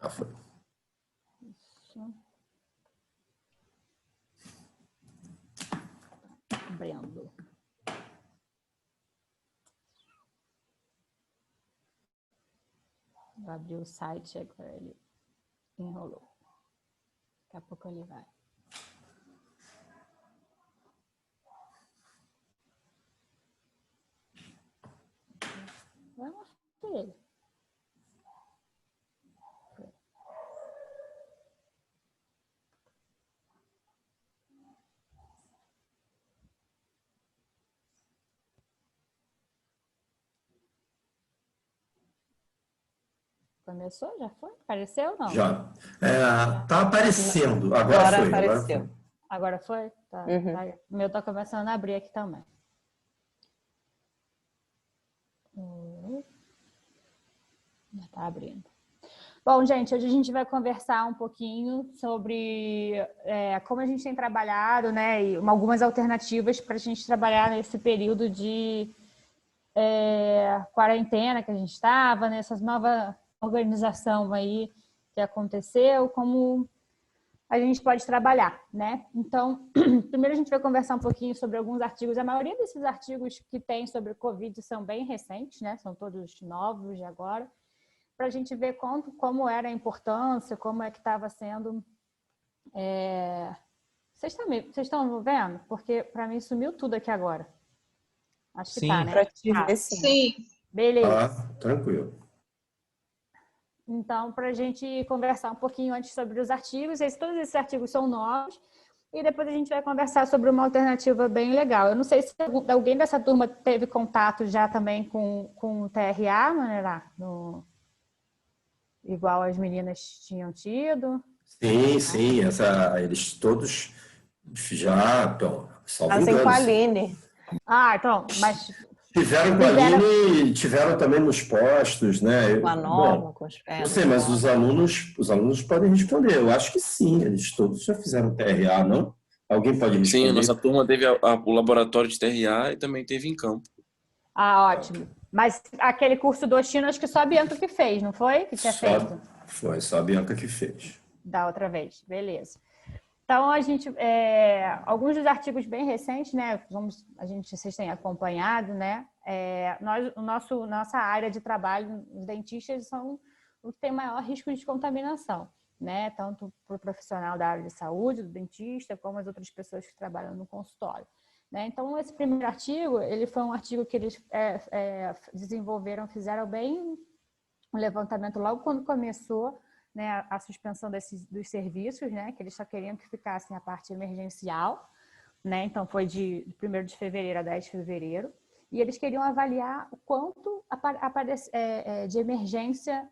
Ah, foi. Isso. Abrindo. Vou abrir o site, agora ele enrolou. Daqui a pouco ele vai. Vai mostrar ele. Começou? Já foi? Apareceu ou não? Já. Tá aparecendo. Agora foi. Apareceu. Agora foi? Tá. Uhum. Tá. O meu tá começando a abrir aqui também. Já tá abrindo. Bom, gente, hoje a gente vai conversar um pouquinho sobre como a gente tem trabalhado, né, e algumas alternativas para a gente trabalhar nesse período de quarentena que a gente estava, nessa nova organização aí que aconteceu, como a gente pode trabalhar, né? Então, primeiro a gente vai conversar um pouquinho sobre alguns artigos. A maioria desses artigos que tem sobre o Covid são bem recentes, né? São todos novos de agora, para a gente ver como era a importância, como é que estava sendo. Vocês estão vendo? Porque para mim sumiu tudo aqui agora. Acho que Sim. tá, né? Para te ver, sim. Sim. Beleza. Tranquilo. Então, para a gente conversar um pouquinho antes sobre os artigos, todos esses artigos são novos, e depois a gente vai conversar sobre uma alternativa bem legal. Eu não sei se alguém dessa turma teve contato já também com o TRA, Manerá? Igual as meninas tinham tido. Sim. Eles todos já estão, salvo Assim com engano. a Aline. Ah, então, mas... Tiveram com a Aline, tiveram também nos postos, né? Com a Norma, Bom, com os não sei, mas os alunos podem responder. Eu acho que sim, eles todos já fizeram TRA, não? Alguém pode responder? Sim, a nossa turma teve o laboratório de TRA e também teve em campo. Ah, ótimo. Mas aquele curso do Oxino, acho que só a Bianca que fez, não foi? Que tinha feito? Foi só a Bianca que fez. Da outra vez, beleza. Então, a gente, alguns dos artigos bem recentes, né, vocês têm acompanhado, né, nossa área de trabalho, os dentistas são o que tem maior risco de contaminação, né, tanto para o profissional da área de saúde, do dentista, como as outras pessoas que trabalham no consultório, né. Então, esse primeiro artigo, ele foi um artigo que eles desenvolveram, fizeram bem um levantamento logo quando começou, né, a suspensão dos serviços, né, que eles só queriam que ficassem a parte emergencial, né, então foi de 1º de fevereiro a 10 de fevereiro, e eles queriam avaliar o quanto de emergência,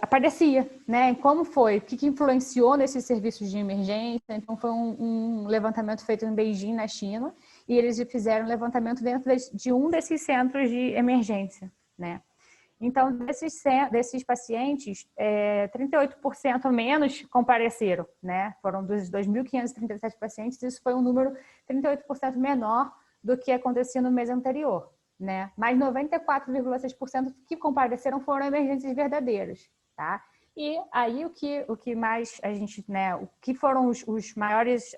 aparecia, né, como foi, o que influenciou nesses serviços de emergência. Então foi um levantamento feito em Beijing, na China, e eles fizeram um levantamento dentro de um desses centros de emergência, né? Então, desses pacientes, 38% menos compareceram, né? Foram dos 2.537 pacientes, isso foi um número 38% menor do que acontecia no mês anterior, né? Mas 94,6% que compareceram foram emergências verdadeiras, tá? E aí o que mais a gente, né? O que foram as maiores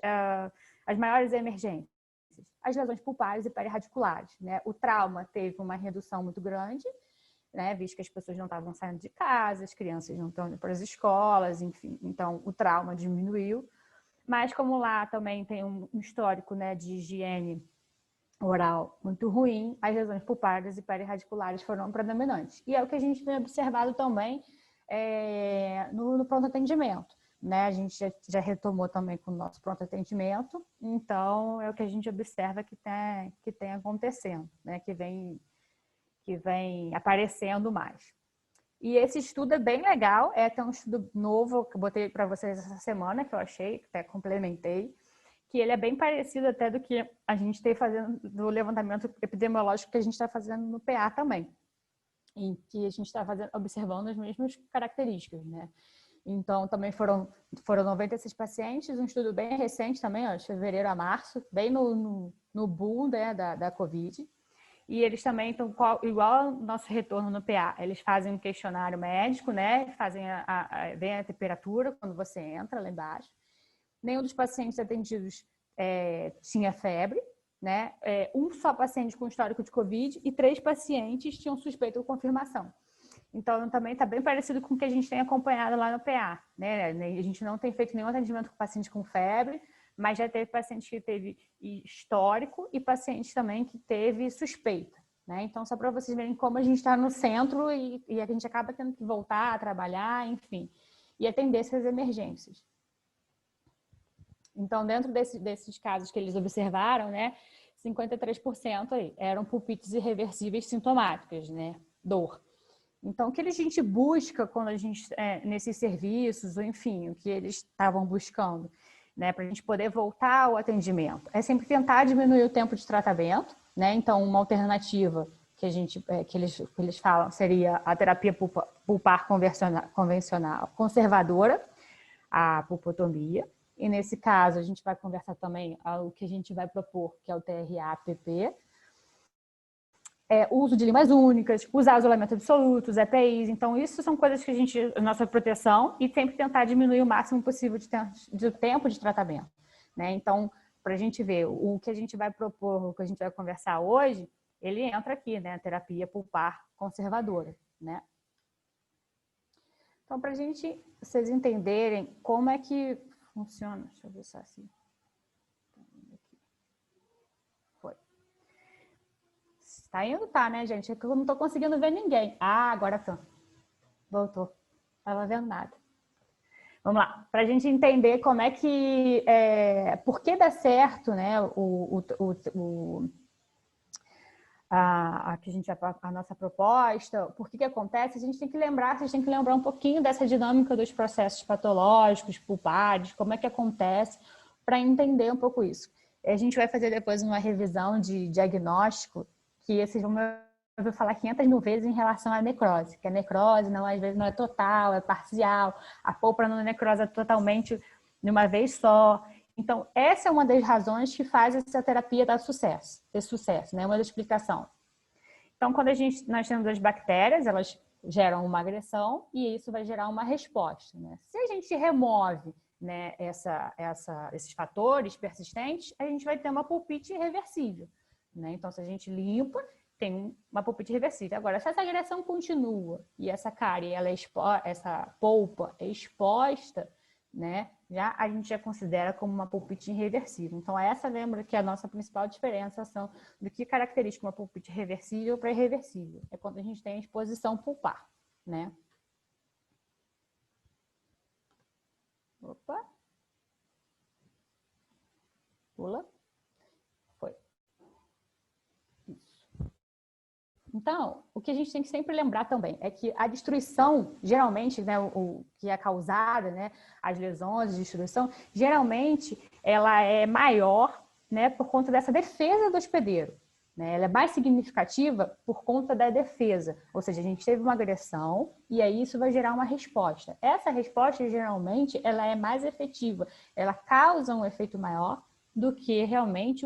emergências? As lesões pulpares e perirradiculares, né? O trauma teve uma redução muito grande, né? Visto que as pessoas não estavam saindo de casa, as crianças não estão indo para as escolas, enfim. Então, o trauma diminuiu. Mas como lá também tem um histórico, né, de higiene oral muito ruim, as lesões pulpares e perirradiculares foram predominantes. E é o que a gente tem observado também no pronto atendimento, né? A gente já retomou também com o nosso pronto atendimento, então é o que a gente observa que tem acontecendo, né? Que vem aparecendo mais. E esse estudo é bem legal, tem um estudo novo que eu botei para vocês essa semana, que eu achei, até complementei, que ele é bem parecido até do que a gente tem fazendo do levantamento epidemiológico que a gente está fazendo no PA também, em que a gente está observando as mesmas características, né? Então, também foram 96 pacientes, um estudo bem recente também, ó, de fevereiro a março, bem no boom, né, da Covid. E eles também estão, igual ao nosso retorno no PA, eles fazem um questionário médico, né? Fazem vem a temperatura quando você entra lá embaixo. Nenhum dos pacientes atendidos tinha febre, né? Um só paciente com histórico de Covid e 3 pacientes tinham suspeita ou confirmação. Então, também está bem parecido com o que a gente tem acompanhado lá no PA, né? A gente não tem feito nenhum atendimento com paciente com febre, mas já teve paciente que teve histórico e paciente também que teve suspeita, né? Então, só para vocês verem como a gente está no centro e a gente acaba tendo que voltar a trabalhar, enfim, e atender essas emergências. Então, dentro desses casos que eles observaram, né, 53% aí eram pulpites irreversíveis sintomáticas, né, dor. Então, o que a gente busca quando a gente, nesses serviços, ou enfim, o que eles estavam buscando, né, para a gente poder voltar ao atendimento, é sempre tentar diminuir o tempo de tratamento, né? Então, uma alternativa que eles falam seria a terapia pulpar convencional conservadora, a pulpotomia. E nesse caso, a gente vai conversar também o que a gente vai propor, que é o TRA-PP, o uso de limas únicas, usar isolamento absoluto, os EPIs. Então, isso são coisas que nossa proteção, e sempre tentar diminuir o máximo possível de tempo de tratamento, né? Então, para a gente ver o que a gente vai propor, o que a gente vai conversar hoje, ele entra aqui, né? A terapia pulpar conservadora, né? Então, para vocês entenderem como é que funciona, deixa eu ver só assim. Tá indo? Tá, né, gente? É que eu não tô conseguindo ver ninguém. Ah, agora tô. Voltou. Tava vendo nada. Vamos lá. Pra gente entender como é que... por que dá certo, né, a nossa proposta, por que acontece, a gente tem que lembrar, vocês têm que lembrar um pouquinho dessa dinâmica dos processos patológicos, pulpares, como é que acontece, para entender um pouco isso. A gente vai fazer depois uma revisão de diagnóstico, que vocês vão ouvir falar 500 mil vezes em relação à necrose, que a necrose às vezes não é total, é parcial, a púrpura não necrosa totalmente de uma vez só. Então, essa é uma das razões que faz essa terapia ter sucesso, né? Uma das explicações. Então, quando nós temos as bactérias, elas geram uma agressão e isso vai gerar uma resposta, né? Se a gente remove, né, esses fatores persistentes, a gente vai ter uma pulpite irreversível, né? Então, se a gente limpa, tem uma pulpite reversível. Agora, se essa agressão continua e essa cárie, essa polpa é exposta, né, a gente já considera como uma pulpite irreversível. Então, essa lembra que é a nossa principal diferenciação do que caracteriza uma pulpite reversível para irreversível. É quando a gente tem a exposição pulpar, né? Opa. Pula. Foi. Isso. Então, o que a gente tem que sempre lembrar também é que a destruição, geralmente, né, o que é causada, né, as lesões de destruição, geralmente ela é maior, né, por conta dessa defesa do hospedeiro, né? Ela é mais significativa por conta da defesa, ou seja, a gente teve uma agressão e aí isso vai gerar uma resposta. Essa resposta, geralmente, ela é mais efetiva, ela causa um efeito maior do que realmente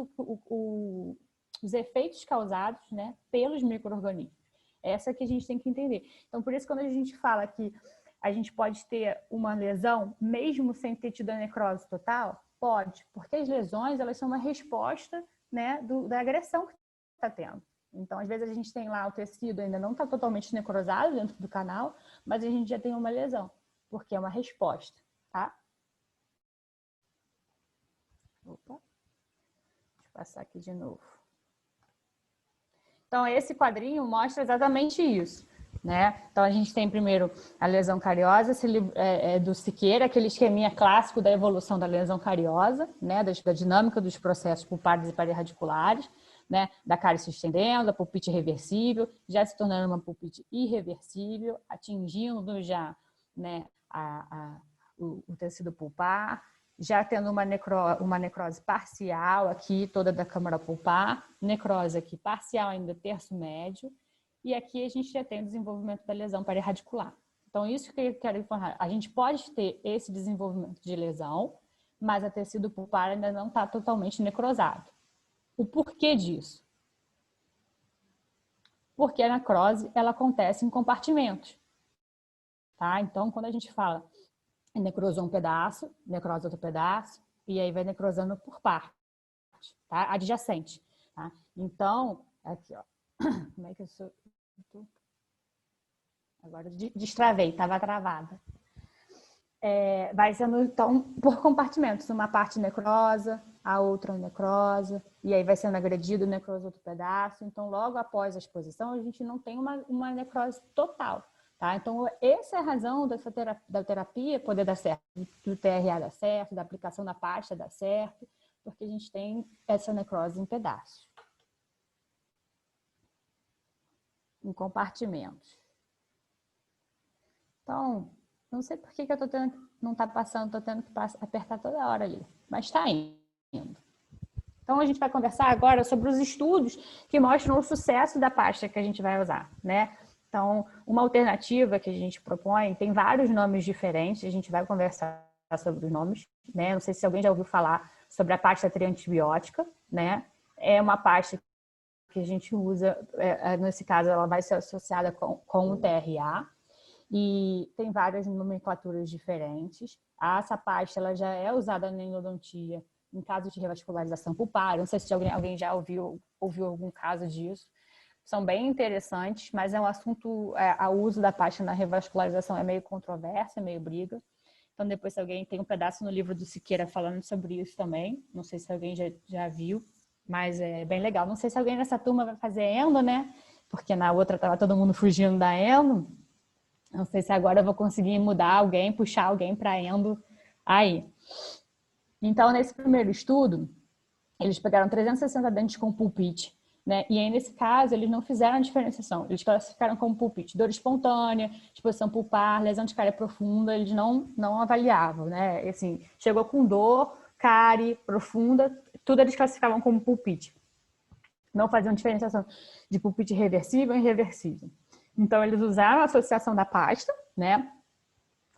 os efeitos causados, né, pelos micro-organismos. Essa que a gente tem que entender. Então, por isso, quando a gente fala que a gente pode ter uma lesão, mesmo sem ter tido a necrose total, pode, porque as lesões, elas são uma resposta, né, da agressão que está tendo. Então, às vezes, a gente tem lá o tecido ainda não está totalmente necrosado dentro do canal, mas a gente já tem uma lesão, porque é uma resposta, tá? Opa. Deixa eu passar aqui de novo. Então, esse quadrinho mostra exatamente isso, né? Então, a gente tem primeiro a lesão cariosa, do Siqueira, aquele esqueminha clássico da evolução da lesão cariosa, né? Da dinâmica dos processos pulpares e parirradiculares, né? Da cárie se estendendo, a pulpite reversível, já se tornando uma pulpite irreversível, atingindo já, né, o tecido pulpar, já tendo uma necrose parcial aqui, toda da câmara pulpar, necrose aqui parcial ainda terço médio, e aqui a gente já tem o desenvolvimento da lesão parirradicular. Então, isso que eu quero informar, a gente pode ter esse desenvolvimento de lesão, mas o tecido pulpar ainda não está totalmente necrosado. O porquê disso? porque a necrose ela acontece em compartimentos. Tá? Então, quando a gente fala necrosou um pedaço, necrosa outro pedaço, e aí vai necrosando por parte, tá? Adjacente. Tá? Então, aqui, ó. Como é que eu sou? Agora destravei, estava travada. Vai sendo, então, por compartimentos. Uma parte necrosa, a outra necrosa, e aí vai sendo agredido, necrosa outro pedaço. Então, logo após a exposição, a gente não tem uma necrose total. Tá? Então, essa é a razão da terapia poder dar certo, do TRA dar certo, da aplicação da pasta dar certo, porque a gente tem essa necrose em pedaços, em compartimentos. Então, não sei por que eu tô tendo, não está passando, estou tendo que apertar toda hora ali, mas está indo. Então, a gente vai conversar agora sobre os estudos que mostram o sucesso da pasta que a gente vai usar, né? Então, uma alternativa que a gente propõe, tem vários nomes diferentes, a gente vai conversar sobre os nomes, né? Não sei se alguém já ouviu falar sobre a pasta triantibiótica, né? É uma pasta que a gente usa, nesse caso, ela vai ser associada com o TRA, e tem várias nomenclaturas diferentes. Essa pasta ela já é usada na endodontia em casos de revascularização pulpar. Não sei se alguém já ouviu algum caso disso. São bem interessantes, mas é um assunto, o uso da pasta na revascularização é meio controverso, é meio briga. Então, depois, se alguém tem um pedaço no livro do Siqueira falando sobre isso também, não sei se alguém já viu, mas é bem legal. Não sei se alguém nessa turma vai fazer endo, né? Porque na outra estava todo mundo fugindo da endo. Não sei se agora eu vou conseguir mudar alguém, puxar alguém para endo aí. Então, nesse primeiro estudo, eles pegaram 360 dentes com pulpite, né? E aí, nesse caso, eles não fizeram a diferenciação. Eles classificaram como pulpite dor espontânea, exposição pulpar, lesão de cárie profunda, eles não avaliavam, né? Assim, chegou com dor, cárie profunda, tudo eles classificavam como pulpite. Não faziam diferenciação de pulpite reversível e irreversível. Então, eles usaram a associação da pasta, né?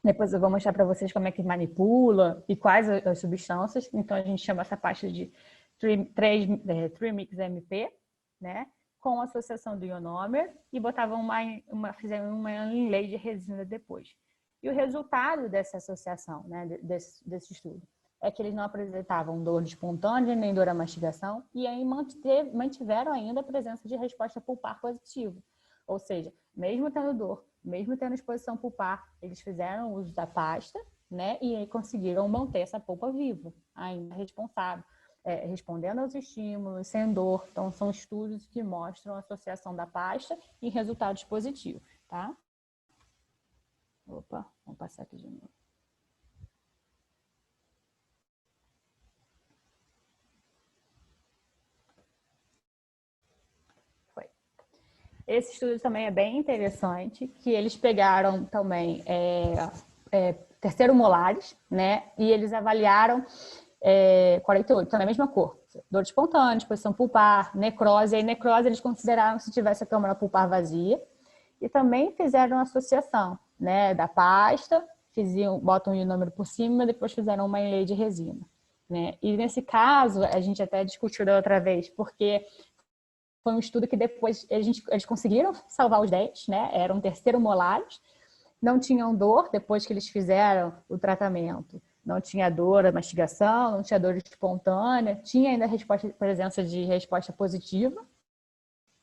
Depois eu vou mostrar para vocês como é que manipula e quais as substâncias. Então, a gente chama essa pasta de Trimix MP, né? Com a associação do ionômero e botavam fizeram uma inlay de resina depois. E o resultado dessa associação, né, desse estudo, é que eles não apresentavam dor espontânea nem dor à mastigação e aí mantiveram ainda a presença de resposta pulpar positiva. Ou seja, mesmo tendo dor, mesmo tendo exposição pulpar, eles fizeram uso da pasta, né? E aí conseguiram manter essa polpa viva, ainda responsável, respondendo aos estímulos, sem dor. Então, são estudos que mostram a associação da pasta e resultados positivos, tá? Opa, vamos passar aqui de novo. Esse estudo também é bem interessante, que eles pegaram também terceiro molares, né? E eles avaliaram 48, tá na mesma cor. Dor espontânea, exposição pulpar, necrose. E aí, necrose eles consideraram se tivesse a câmara pulpar vazia. E também fizeram associação, né? Da pasta, botam o número por cima, depois fizeram uma inlay de resina. Né? E nesse caso, a gente até discutiu da outra vez, porque foi um estudo que depois eles conseguiram salvar os dentes, né? Eram terceiro molares, não tinham dor depois que eles fizeram o tratamento. Não tinha dor à mastigação, não tinha dor espontânea, tinha ainda presença de resposta positiva.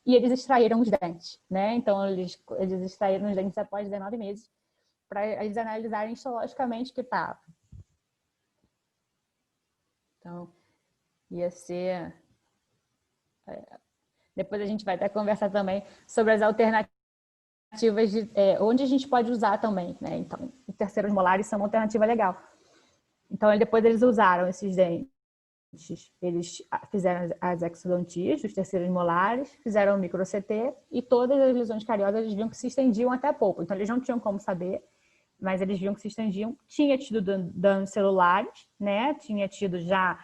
E eles extraíram os dentes, né? Então, eles extraíram os dentes após 19 meses para eles analisarem histologicamente o que estava. Então, ia ser... Depois a gente vai até conversar também sobre as alternativas onde a gente pode usar também, né? Então, os terceiros molares são uma alternativa legal. Então, depois eles usaram esses dentes, eles fizeram as exodontias dos terceiros molares, fizeram o micro-CT e todas as lesões cariosas eles viam que se estendiam até a polpa. Então, eles não tinham como saber, mas eles viam que se estendiam. Tinha tido danos celulares, né? Tinha tido já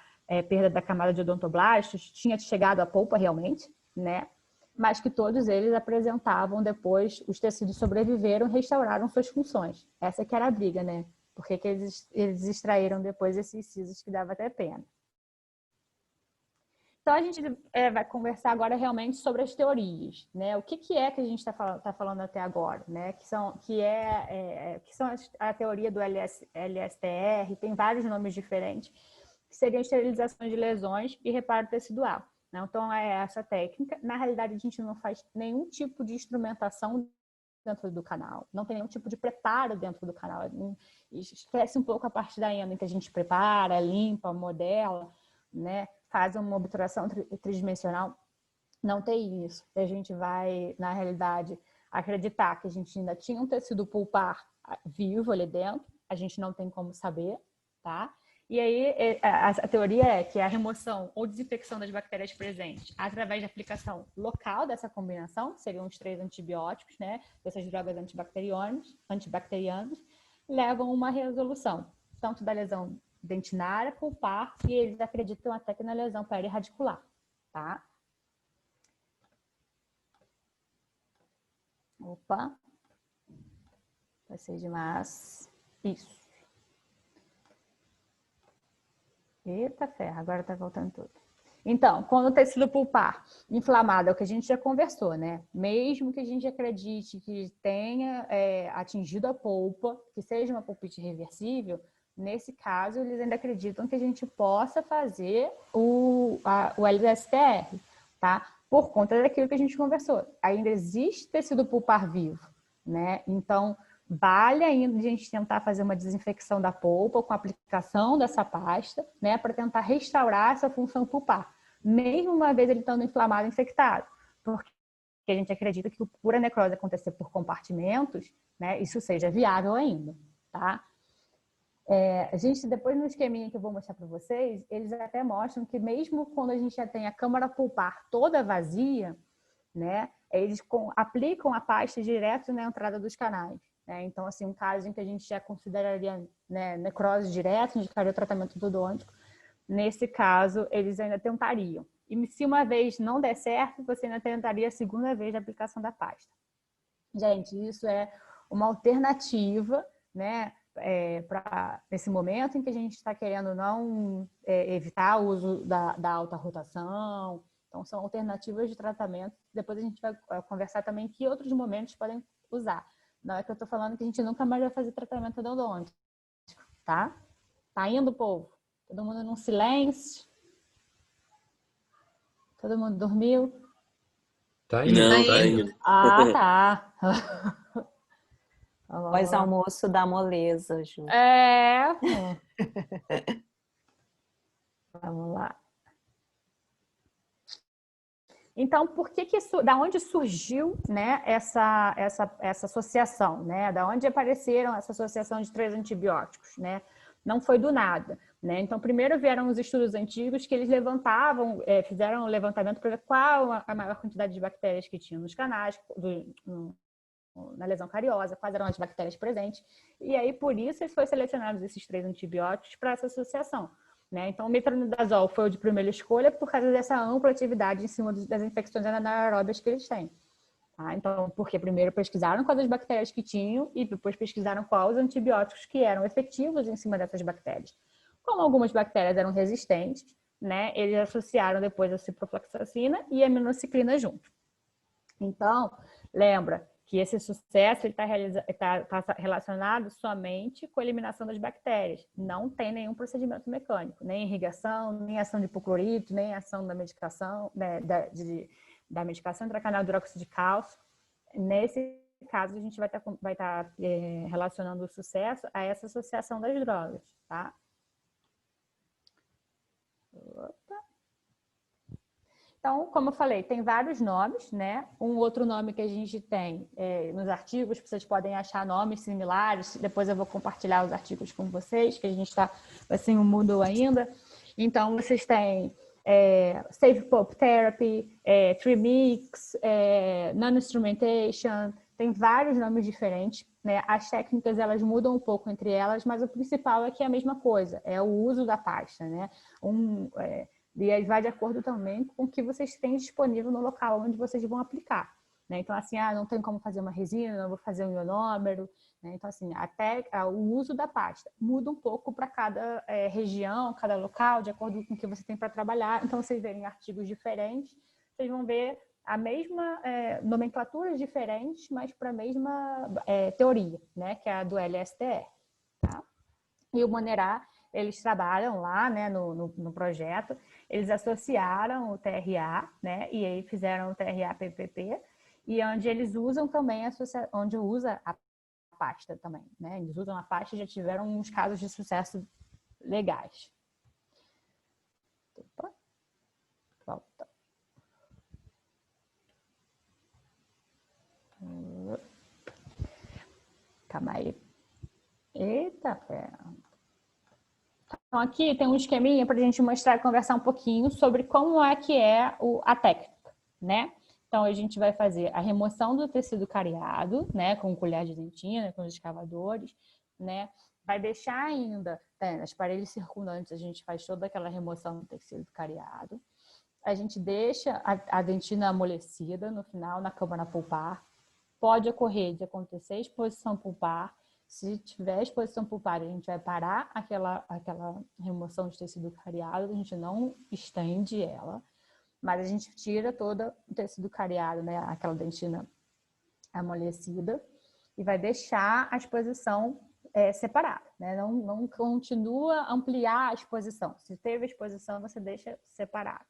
perda da camada de odontoblastos, tinha chegado à polpa realmente, né? Mas que todos eles apresentavam depois, os tecidos sobreviveram, restauraram suas funções. Essa que era a briga, né? Porque que eles extraíram depois esses sisos que dava até pena. Então, a gente vai conversar agora realmente sobre as teorias, né? O que é que a gente está falando até agora, né? Que são a teoria do LSTR, tem vários nomes diferentes, que seriam esterilizações de lesões e reparo tecidual, né? Então, é essa técnica. Na realidade, a gente não faz nenhum tipo de instrumentação dentro do canal, não tem nenhum tipo de preparo dentro do canal. Esquece um pouco a parte da endo, em que a gente prepara, limpa, modela, né? Faz uma obturação tridimensional. Não tem isso. A gente vai, na realidade, acreditar que a gente ainda tinha um tecido pulpar vivo ali dentro, a gente não tem como saber, tá? E aí, a teoria é que a remoção ou desinfecção das bactérias presentes através da aplicação local dessa combinação, que seriam os 3 antibióticos, né, dessas drogas antibacterianas, levam a uma resolução, tanto da lesão dentinária, pulpar, e eles acreditam até que na lesão perirradicular, tá? Opa. Passei demais. Isso. Eita ferro, agora tá voltando tudo. Então, quando o tecido pulpar inflamado, é o que a gente já conversou, né? Mesmo que a gente acredite que tenha atingido a polpa, que seja uma pulpite reversível, nesse caso, eles ainda acreditam que a gente possa fazer o LSTR, tá? Por conta daquilo que a gente conversou. Ainda existe tecido pulpar vivo, né? Então, vale ainda a gente tentar fazer uma desinfecção da polpa com a aplicação dessa pasta, né, para tentar restaurar essa função pulpar, mesmo uma vez ele estando inflamado e infectado, porque a gente acredita que por a necrose acontecer por compartimentos, né, isso seja viável ainda, tá? A gente, depois no esqueminha que eu vou mostrar para vocês, eles até mostram que mesmo quando a gente já tem a câmara pulpar toda vazia, né, eles aplicam a pasta direto na entrada dos canais. Então, assim, um caso em que a gente já consideraria, né, necrose direta, indicaria o tratamento endodôntico, nesse caso, eles ainda tentariam. E se uma vez não der certo, você ainda tentaria a segunda vez a aplicação da pasta. Gente, isso é uma alternativa, né, nesse momento em que a gente está querendo não evitar o uso da alta rotação. Então, são alternativas de tratamento. Depois a gente vai conversar também que outros momentos podem usar. Não é que eu estou falando que a gente nunca mais vai fazer tratamento odontológico, tá? Tá indo, povo? Todo mundo num silêncio? Todo mundo dormiu? Tá indo, Não, tá tá indo. indo. Ah, tá. Pós-almoço dá moleza, Ju. Vamos lá. Então, por que isso, da onde surgiu, né, essa associação, né? Da onde apareceram essa associação de 3 antibióticos, né? Não foi do nada, né? Então, primeiro vieram os estudos antigos que eles levantavam, fizeram um levantamento para ver qual a maior quantidade de bactérias que tinham nos canais, na lesão cariosa, quais eram as bactérias presentes. E aí, por isso, foi selecionados esses 3 antibióticos para essa associação. Né? Então, o metronidazol foi o de primeira escolha por causa dessa ampla atividade em cima das infecções anaeróbias que eles têm. Tá? Então, porque primeiro pesquisaram quais as bactérias que tinham e depois pesquisaram quais os antibióticos que eram efetivos em cima dessas bactérias. Como algumas bactérias eram resistentes, né, eles associaram depois a ciprofloxacina e a aminociclina junto. Então, lembra que esse sucesso está relacionado somente com a eliminação das bactérias. Não tem nenhum procedimento mecânico, nem irrigação, nem ação de hipoclorito, nem ação da medicação, da medicação intracanal de hidróxido de cálcio. Nesse caso, a gente vai estar relacionando o sucesso a essa associação das drogas, tá? Opa. Então, como eu falei, tem vários nomes, né? Um outro nome que a gente tem nos artigos, vocês podem achar nomes similares, depois eu vou compartilhar os artigos com vocês, que a gente está assim, um Moodle ainda. Então, vocês têm Safe Pulp Therapy, Trimix, Non-Instrumentation, tem vários nomes diferentes, né? As técnicas, elas mudam um pouco entre elas, mas o principal é que é a mesma coisa, é o uso da pasta, né? E aí vai de acordo também com o que vocês têm disponível no local onde vocês vão aplicar. né? Então, assim, não tem como fazer uma resina, não vou fazer um ionômero, né? Então, assim, até o uso da pasta muda um pouco para cada região, cada local, de acordo com o que você tem para trabalhar. Então, vocês verem artigos diferentes, vocês vão ver a mesma nomenclatura diferente, mas para a mesma teoria, né? Que é a do LSTR, tá? E o Monerá, eles trabalham lá, né, no projeto, eles associaram o TRA, né, e aí fizeram o TRA-PPP, e onde eles usam também, onde usa a pasta também, né, eles usam a pasta e já tiveram uns casos de sucesso legais. Opa. Volta. Calma aí. Eita, pera. Então, aqui tem um esqueminha para a gente mostrar e conversar um pouquinho sobre como é que é a técnica, né? Então, a gente vai fazer a remoção do tecido cariado, né? Com colher de dentina, com os escavadores, né? Vai deixar ainda, nas paredes circundantes, a gente faz toda aquela remoção do tecido cariado. A gente deixa a dentina amolecida no final, na câmara pulpar. Pode ocorrer de acontecer exposição pulpar. Se tiver exposição pulpar, a gente vai parar aquela remoção de tecido cariado, a gente não estende ela, mas a gente tira todo o tecido cariado, né, aquela dentina amolecida, e vai deixar a exposição separada, né? Não continua a ampliar a exposição. Se teve exposição, você deixa separado.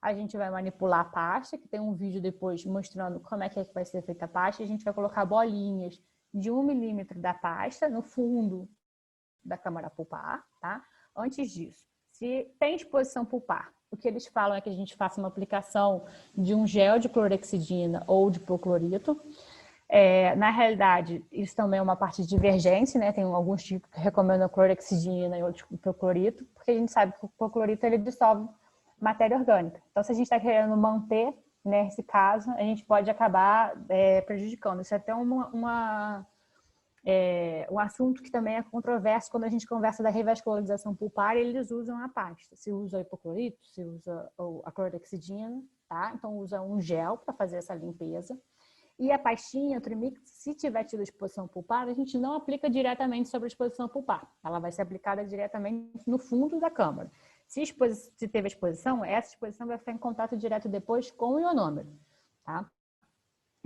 A gente vai manipular a pasta, que tem um vídeo depois mostrando como é que vai ser feita a pasta. A gente vai colocar bolinhas de 1 milímetro da pasta no fundo da câmara pulpar, tá? Antes disso, se tem exposição pulpar, o que eles falam é que a gente faça uma aplicação de um gel de clorexidina ou de hipoclorito. Na realidade, isso também é uma parte de divergência, né? Tem alguns tipos que recomendam clorexidina e outros hipoclorito, porque a gente sabe que o hipoclorito ele dissolve matéria orgânica. Então, se a gente está querendo manter, né, esse caso, a gente pode acabar prejudicando. Isso é até um assunto que também é controverso quando a gente conversa da revascularização pulpar, eles usam a pasta. Se usa o hipoclorito, se usa a clorexidina, tá? Então, usa um gel para fazer essa limpeza. E a pastinha, o trimix, se tiver tido exposição pulpar, a gente não aplica diretamente sobre a exposição pulpar. Ela vai ser aplicada diretamente no fundo da câmara. Se teve exposição, essa exposição vai ficar em contato direto depois com o ionômero, tá?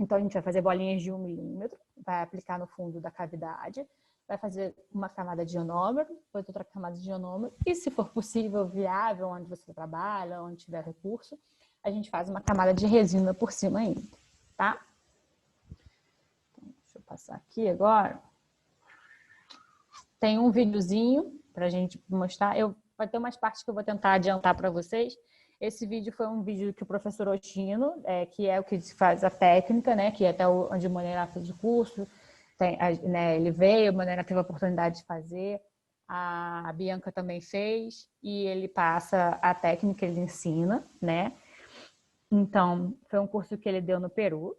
Então, a gente vai fazer bolinhas de 1 milímetro, vai aplicar no fundo da cavidade, vai fazer uma camada de ionômero, depois outra camada de ionômero, e se for possível, viável, onde você trabalha, onde tiver recurso, a gente faz uma camada de resina por cima ainda, tá? Então, deixa eu passar aqui agora. Tem um videozinho para a gente mostrar. Vai ter umas partes que eu vou tentar adiantar para vocês. Esse vídeo foi um vídeo que o professor Oshino, que é o que faz a técnica, né, que é até onde o Monerá fez o curso, né, ele veio, o Monerá teve a oportunidade de fazer, a Bianca também fez, e ele passa a técnica, ele ensina, né. Então, foi um curso que ele deu no Peru.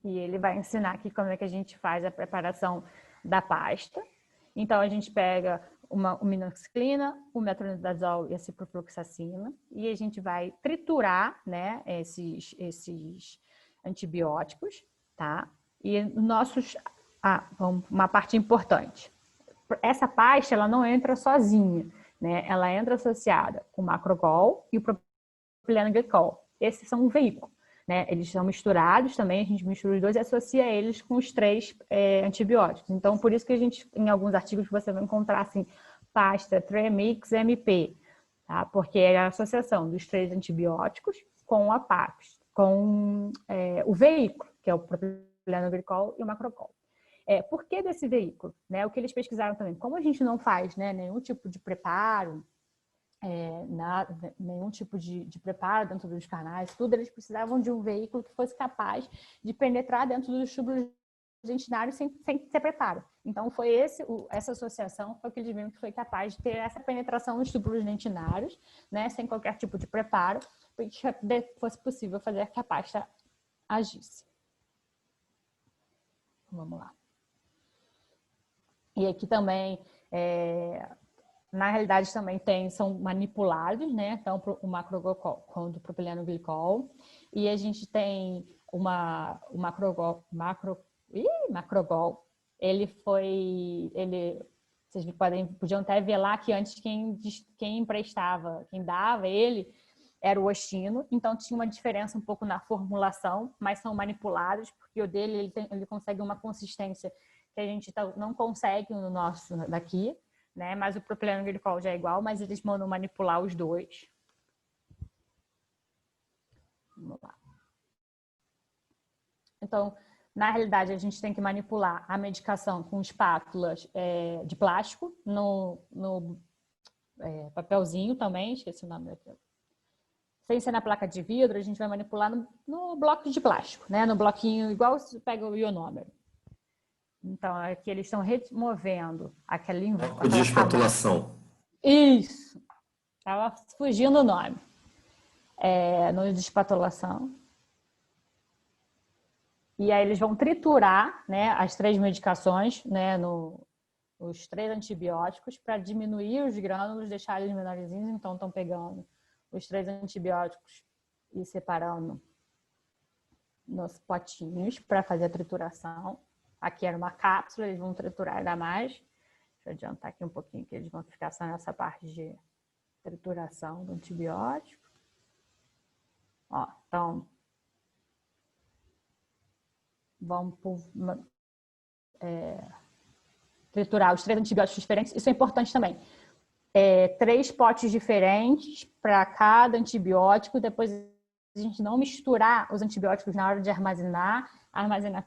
E ele vai ensinar aqui como é que a gente faz a preparação da pasta. Então, a gente pega o minoxiclina, o metronidazol e a ciprofloxacina e a gente vai triturar, né, esses antibióticos, tá? E uma parte importante. Essa pasta, ela não entra sozinha, né? Ela entra associada com o macrogol e o propileno glicol. Esses são um veículo, né? Eles são misturados também, a gente mistura os dois e associa eles com os 3 antibióticos. Então, por isso que a gente, em alguns artigos, você vai encontrar assim, pasta Tremix MP, tá? Porque é a associação dos 3 antibióticos com a pasta, com o veículo, que é o propileno glicol e o macrogol. Por que desse veículo? Né? O que eles pesquisaram também, como a gente não faz, né, nenhum tipo de preparo, nenhum tipo de preparo dentro dos canais, tudo, eles precisavam de um veículo que fosse capaz de penetrar dentro dos túbulos dentinários sem ser preparo. Então, foi essa associação foi que eles viram que foi capaz de ter essa penetração nos túbulos dentinários, né, sem qualquer tipo de preparo, para que fosse possível fazer que a pasta agisse. Vamos lá. E aqui também na realidade também são manipulados, né? Então, o macroglicol, do propileno glicol. E a gente tem o macrogol. Vocês podiam até ver lá que antes quem emprestava, quem dava ele, era o Ostino. Então, tinha uma diferença um pouco na formulação, mas são manipulados, porque o dele ele consegue uma consistência que a gente não consegue no nosso daqui, né? Mas o propileno glicol já é igual, mas eles mandam manipular os dois. Vamos lá. Então, na realidade, a gente tem que manipular a medicação com espátulas de plástico, no papelzinho também, esqueci o nome daquilo. Sem ser na placa de vidro, a gente vai manipular no bloco de plástico, né? No bloquinho, igual você pega o ionômero. Então, aqui eles estão removendo aquele Bloco de espatulação. Isso. Estava fugindo o nome. No de espatulação. E aí eles vão triturar, né, as 3 medicações, né, os 3 antibióticos, para diminuir os grânulos, deixar eles menorzinhos. Então, estão pegando os 3 antibióticos e separando nos potinhos para fazer a trituração. Aqui era uma cápsula, eles vão triturar ainda mais. Deixa eu adiantar aqui um pouquinho, que eles vão ficar só nessa parte de trituração do antibiótico. Ó, então, vamos triturar os 3 antibióticos diferentes. Isso é importante também. 3 potes diferentes para cada antibiótico. Depois a gente não misturar os antibióticos na hora de armazenar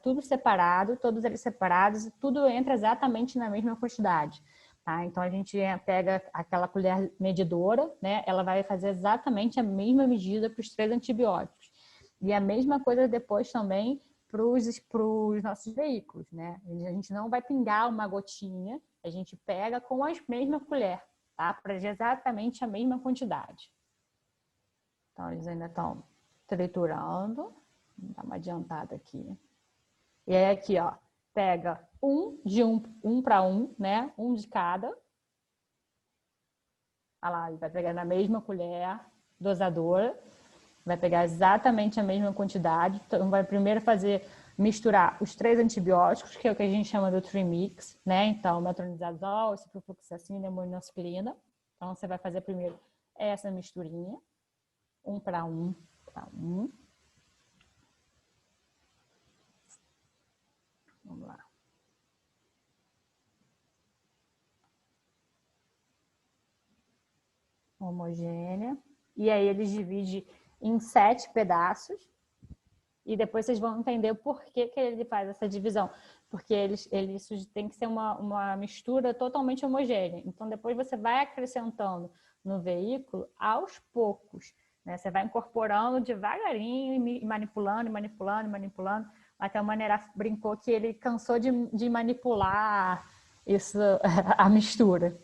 tudo separado, todos eles separados, e tudo entra exatamente na mesma quantidade. Tá? Então a gente pega aquela colher medidora, né? Ela vai fazer exatamente a mesma medida para os 3 antibióticos. E a mesma coisa depois também para os nossos veículos, né? A gente não vai pingar uma gotinha, a gente pega com a mesma colher, tá? Para exatamente a mesma quantidade. Então, eles ainda estão triturando. Vou dar uma adiantada aqui. E aí aqui, ó, pega um para um, né? Um de cada. Olha lá, ele vai pegar na mesma colher dosadora. Vai pegar exatamente a mesma quantidade. Então, vai primeiro misturar os 3 antibióticos, que é o que a gente chama do trimix, né? Então, metronidazol, ciprofloxacina e amoxicilina. Então, você vai fazer primeiro essa misturinha. 1 para 1 para 1. Vamos lá. Homogênea. E aí, eles dividem em 7 pedaços. E depois vocês vão entender o porquê que ele faz essa divisão. Porque isso tem que ser uma mistura totalmente homogênea. Então, depois você vai acrescentando no veículo aos poucos, né? Você vai incorporando devagarinho e manipulando. Até a maneira brincou que ele cansou de manipular isso, a mistura.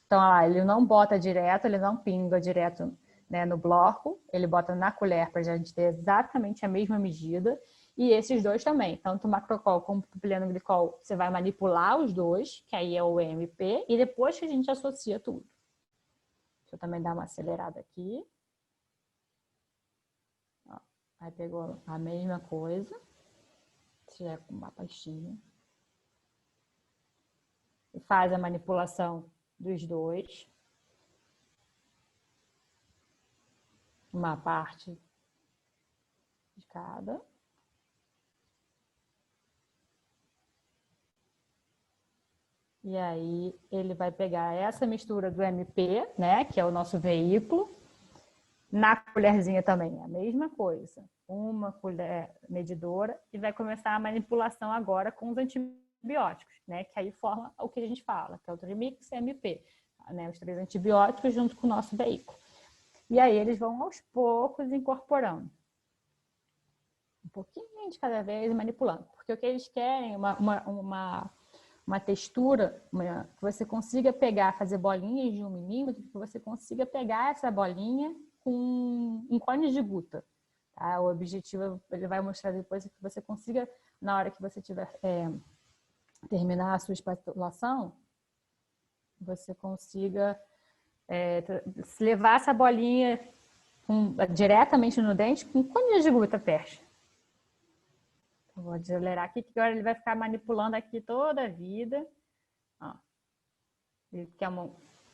Então, ele não bota direto, ele não pinga direto, né, no bloco, ele bota na colher para a gente ter exatamente a mesma medida. E esses dois também, tanto o macrocol como o propileno glicol, você vai manipular os dois, que aí é o MP, e depois que a gente associa tudo. Deixa eu também dar uma acelerada aqui. Ó, aí pegou a mesma coisa, já é com uma pastinha. E faz a manipulação dos dois. Uma parte de cada. E aí ele vai pegar essa mistura do MP, né, que é o nosso veículo, na colherzinha também, a mesma coisa. Uma colher medidora e vai começar a manipulação agora com os antibióticos, né, que aí forma o que a gente fala, que é o trimix MP, né, os 3 antibióticos junto com o nosso veículo. E aí eles vão aos poucos incorporando. Um pouquinho de cada vez manipulando. Porque o que eles querem é uma textura que você consiga pegar, fazer bolinhas de 1 milímetro, que você consiga pegar essa bolinha em cones de guta. Tá? O objetivo, ele vai mostrar depois, que você consiga, na hora que você tiver terminar a sua espatulação, você consiga Se levar essa bolinha diretamente no dente, com quantos de guta percha? Eu vou desacelerar aqui, que agora ele vai ficar manipulando aqui toda a vida. Ó. Ele quer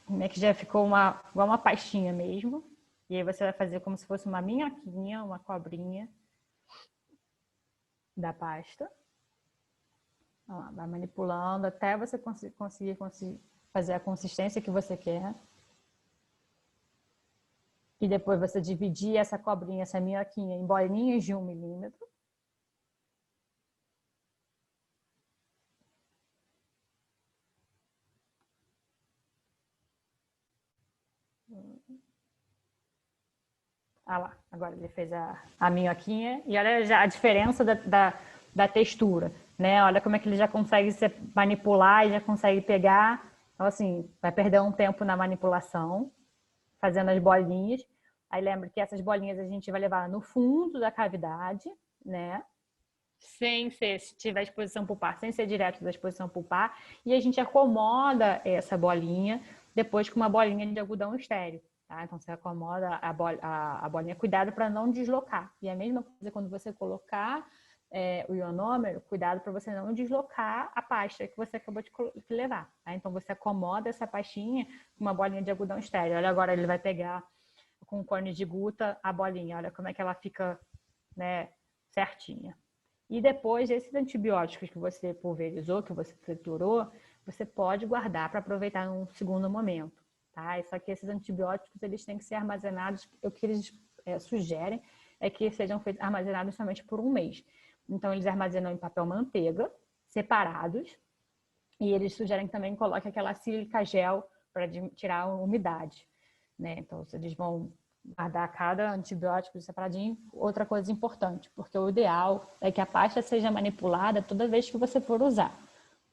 como é que já ficou igual uma pastinha mesmo. E aí você vai fazer como se fosse uma minhoquinha, uma cobrinha da pasta. Ó, vai manipulando até você conseguir fazer a consistência que você quer. E depois você dividir essa cobrinha, essa minhoquinha, em bolinhas de 1 milímetro. Ah lá, agora ele fez a minhoquinha e olha já a diferença da textura, né? Olha como é que ele já consegue se manipular e já consegue pegar. Então, assim, vai perder um tempo na manipulação, fazendo as bolinhas. Aí lembra que essas bolinhas a gente vai levar no fundo da cavidade, né? Sem ser, se tiver exposição pulpar, sem ser direto da exposição pulpar. E a gente acomoda essa bolinha depois com uma bolinha de algodão estéreo. Tá? Então, você acomoda a bolinha, cuidado para não deslocar. E a mesma coisa quando você colocar o ionômero, cuidado para você não deslocar a pasta que você acabou de levar. Tá? Então, você acomoda essa pastinha com uma bolinha de algodão estéreo. Olha, agora ele vai pegar com o cone de guta a bolinha. Olha como é que ela fica, né, certinha. E depois desses antibióticos que você pulverizou, que você triturou, você pode guardar para aproveitar num segundo momento. Tá? Só que esses antibióticos eles têm que ser armazenados, o que eles sugerem é que sejam armazenados somente por 1 mês. Então, eles armazenam em papel manteiga, separados, e eles sugerem que também coloque aquela sílica gel para tirar a umidade. Né? Então, eles vão guardar cada antibiótico separadinho. Outra coisa importante, porque o ideal é que a pasta seja manipulada toda vez que você for usar.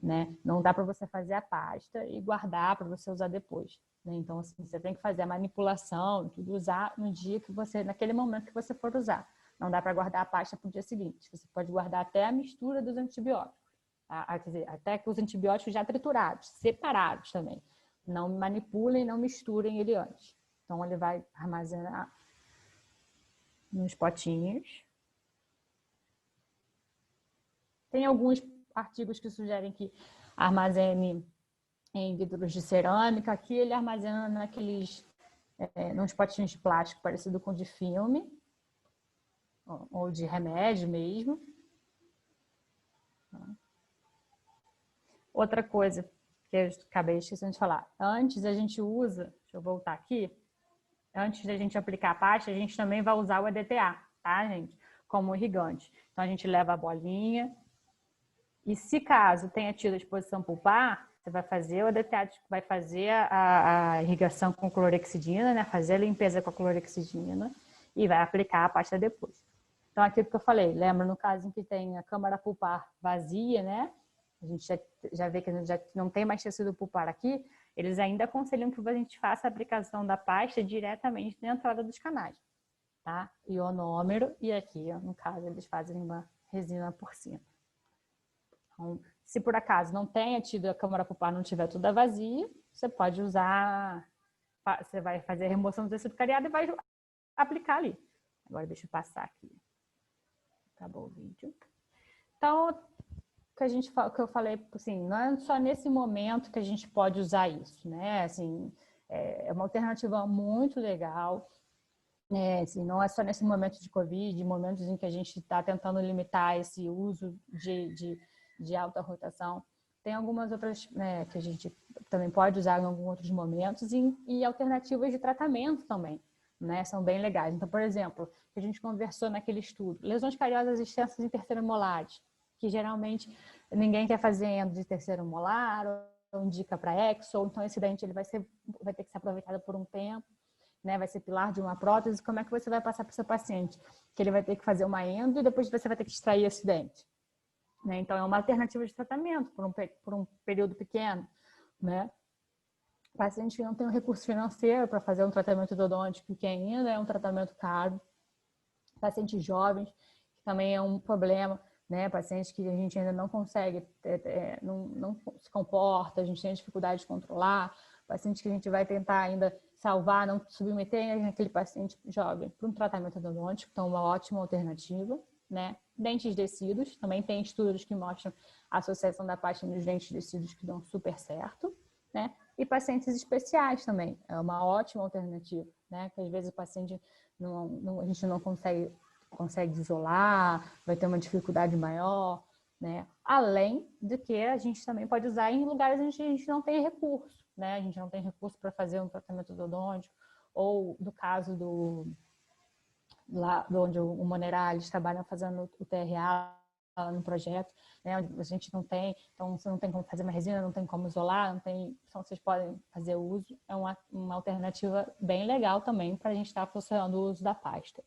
Né? Não dá para você fazer a pasta e guardar para você usar depois. Né? Então, assim, você tem que fazer a manipulação, tudo usar no dia que você, naquele momento que você for usar. Não dá para guardar a pasta para o dia seguinte. Você pode guardar até a mistura dos antibióticos. Quer dizer, até que os antibióticos já triturados, separados também. Não manipulem, não misturem ele antes. Então, ele vai armazenar nos potinhos. Tem alguns artigos que sugerem que armazene em vidros de cerâmica. Aqui ele armazena nos potinhos de plástico parecido com de filme ou de remédio mesmo. Outra coisa que eu acabei esquecendo de falar. Antes a gente usa, deixa eu voltar aqui, antes da gente aplicar a pasta, a gente também vai usar o EDTA, tá, gente? Como irrigante. Então a gente leva a bolinha. E se caso tenha tido a exposição pulpar, você vai fazer o EDTA, vai fazer a irrigação com clorexidina, né? Fazer a limpeza com a clorexidina e vai aplicar a pasta depois. Então, aquilo que eu falei, lembra no caso em que tem a câmara pulpar vazia, né? A gente já vê que já não tem mais tecido pulpar aqui, eles ainda aconselham que a gente faça a aplicação da pasta diretamente na entrada dos canais, tá? Ionômero e aqui, no caso, eles fazem uma resina por cima. Então, se por acaso não tenha tido a câmara pulpar, não tiver toda vazia, você pode usar, você vai fazer a remoção do tecido cariado e vai aplicar ali. Agora deixa eu passar aqui. Acabou o vídeo. Então, que eu falei, assim, não é só nesse momento que a gente pode usar isso, né? Assim, é uma alternativa muito legal. Assim, não é só nesse momento de Covid, momentos em que a gente está tentando limitar esse uso de alta rotação. Tem algumas outras, né, que a gente também pode usar em alguns outros momentos e alternativas de tratamento também, né, são bem legais. Então, por exemplo, que a gente conversou naquele estudo, lesões cariosas extensas interceromolares, que geralmente ninguém quer fazer endo de terceiro molar, ou indica para exo, ou então esse dente ele vai ter que ser aproveitado por um tempo, né, vai ser pilar de uma prótese. Como é que você vai passar para o seu paciente? Que ele vai ter que fazer uma endo e depois você vai ter que extrair esse dente. Né? Então, é uma alternativa de tratamento por um período pequeno. Né? Paciente que não tem um recurso financeiro para fazer um tratamento endodôntico, que ainda é um tratamento caro. Pacientes jovens, que também é um problema. Né? Pacientes que a gente ainda não consegue, não se comporta, a gente tem dificuldade de controlar. Pacientes que a gente vai tentar ainda salvar, não submeter aquele paciente jovem para um tratamento endodôntico, então uma ótima alternativa, né? Dentes descidos, também tem estudos que mostram a associação da pasta nos dentes descidos que dão super certo, né? E pacientes especiais também, é uma ótima alternativa, né? Que às vezes o paciente a gente não consegue isolar, vai ter uma dificuldade maior, né? Além de que a gente também pode usar em lugares onde a gente não tem recurso, né? A gente não tem recurso para fazer um tratamento endodôntico, ou do caso lá onde o Monerá, eles trabalham fazendo o TRA no projeto, né? Onde a gente não tem, então você não tem como fazer uma resina, não tem como isolar, não tem, então vocês podem fazer o uso, é uma alternativa bem legal também para a gente estar funcionando o uso da pasta,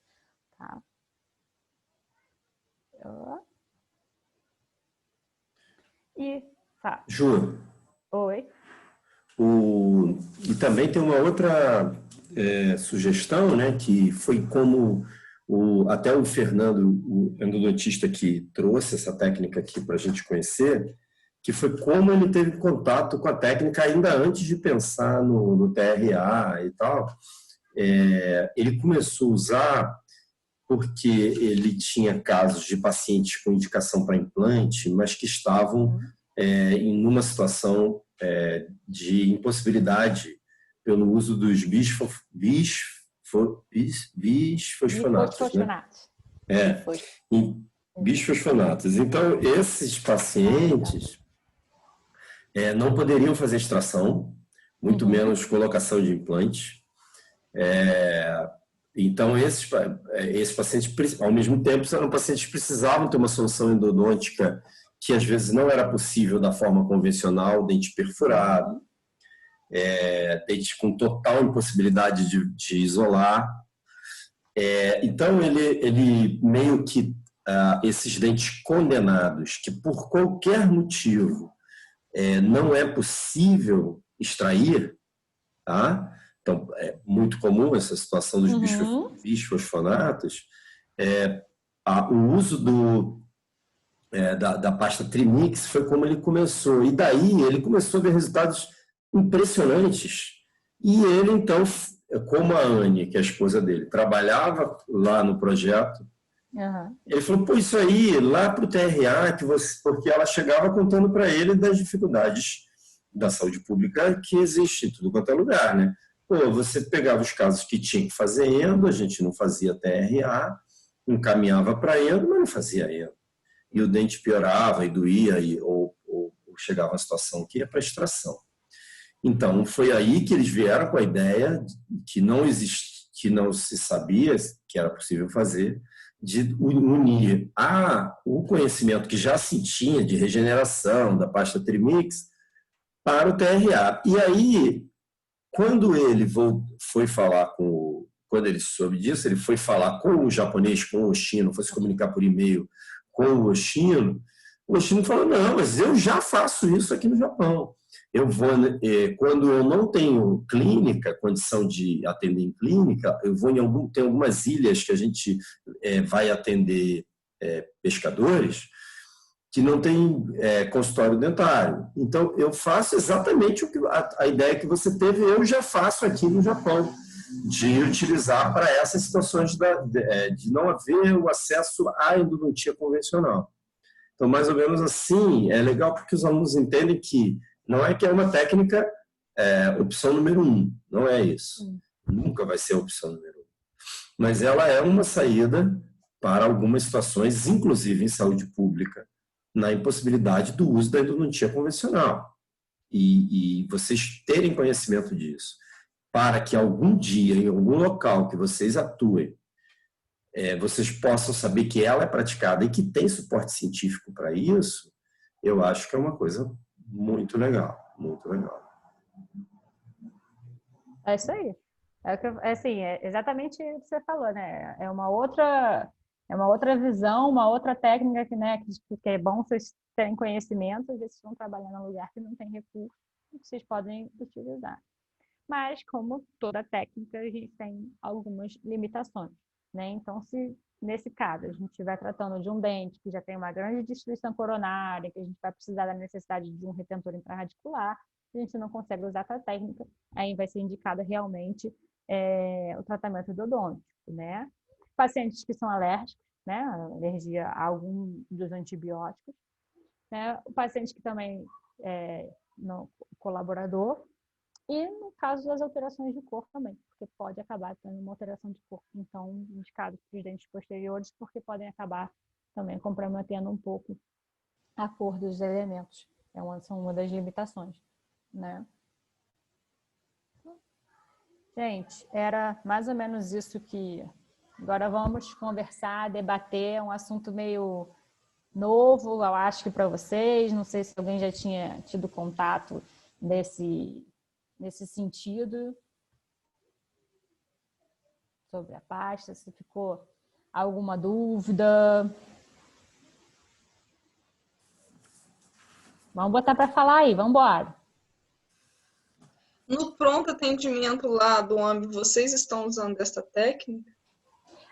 tá? E, tá. Ju, Oi. e também tem uma outra sugestão, né, que foi como até o Fernando, o endodontista que trouxe essa técnica aqui para a gente conhecer, que foi como ele teve contato com a técnica ainda antes de pensar no TRA e tal. Ele começou a usar porque ele tinha casos de pacientes com indicação para implante, mas que estavam em uma situação de impossibilidade pelo uso dos bisfosfonatos, né? Bisfosfonatos. Então, esses pacientes não poderiam fazer extração, muito menos colocação de implante. Então, esses pacientes, ao mesmo tempo, eram pacientes que precisavam ter uma solução endodôntica que, às vezes, não era possível da forma convencional, dente perfurado, dente com total impossibilidade de isolar. Então, ele meio que, esses dentes condenados, que por qualquer motivo não é possível extrair, tá? Então, é muito comum essa situação dos bisfosfonatos. O uso da pasta Trimix foi como ele começou. E daí ele começou a ver resultados impressionantes. E ele, então, como a Anne, que é a esposa dele, trabalhava lá no projeto, ele falou, pô, isso aí, lá para o TRA, porque ela chegava contando para ele das dificuldades da saúde pública que existe em tudo quanto é lugar, né? Pô, você pegava os casos que tinha que fazer endo, a gente não fazia TRA, encaminhava para endo, mas não fazia endo. E o dente piorava e doía, ou chegava a uma situação que ia para extração. Então, foi aí que eles vieram com a ideia que não se sabia que era possível fazer, de unir o conhecimento que já se tinha de regeneração da pasta Trimix para o TRA. E aí, quando ele foi falar quando ele soube disso, ele foi falar com o japonês, com o Oshino, foi se comunicar por e-mail com o Oshino falou, não, mas eu já faço isso aqui no Japão. Quando eu não tenho condição de atender em clínica, eu vou tem algumas ilhas que a gente vai atender pescadores que não tem consultório dentário. Então, eu faço exatamente a ideia que você teve, eu já faço aqui no Japão, de utilizar para essas situações de não haver o acesso à endodontia convencional. Então, mais ou menos assim, é legal porque os alunos entendem que não é que é uma técnica opção número 1, não é isso. Nunca vai ser a opção número 1. Mas ela é uma saída para algumas situações, inclusive em saúde pública, na impossibilidade do uso da endodontia convencional. E vocês terem conhecimento disso, para que algum dia, em algum local que vocês atuem, vocês possam saber que ela é praticada e que tem suporte científico para isso, eu acho que é uma coisa muito legal, muito legal. É isso aí. É exatamente o que você falou, né? É uma outra visão, uma outra técnica que é bom vocês terem conhecimento, às vezes estão trabalhando em um lugar que não tem recurso, que vocês podem utilizar. Mas, como toda técnica, a gente tem algumas limitações, né? Então, se nesse caso a gente estiver tratando de um dente que já tem uma grande destruição coronária, que a gente vai precisar da necessidade de um retentor intrarradicular, a gente não consegue usar essa técnica, aí vai ser indicado realmente o tratamento endodôntico, né? Pacientes que são alérgicos, né? Alergia a algum dos antibióticos, né? O paciente que também não colaborador, e no caso das alterações de cor também, porque pode acabar tendo uma alteração de cor. Então, indicado para os dentes posteriores, porque podem acabar também comprometendo um pouco a cor dos elementos. São uma das limitações, né? Gente, era mais ou menos isso que... Agora vamos conversar, debater, é um assunto meio novo, eu acho que para vocês. Não sei se alguém já tinha tido contato nesse sentido sobre a pasta, se ficou alguma dúvida. Vamos botar para falar aí, vamos embora. No pronto atendimento lá do AMB, vocês estão usando essa técnica?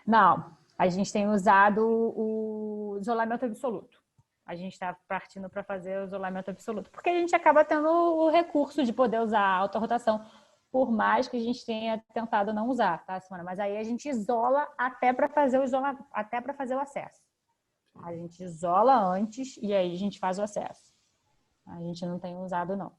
Não, a gente tem usado o isolamento absoluto. A gente está partindo para fazer o isolamento absoluto, porque a gente acaba tendo o recurso de poder usar a autorrotação, por mais que a gente tenha tentado não usar, tá, Simona? Mas aí a gente isola até para fazer o acesso. A gente isola antes e aí a gente faz o acesso. A gente não tem usado, não.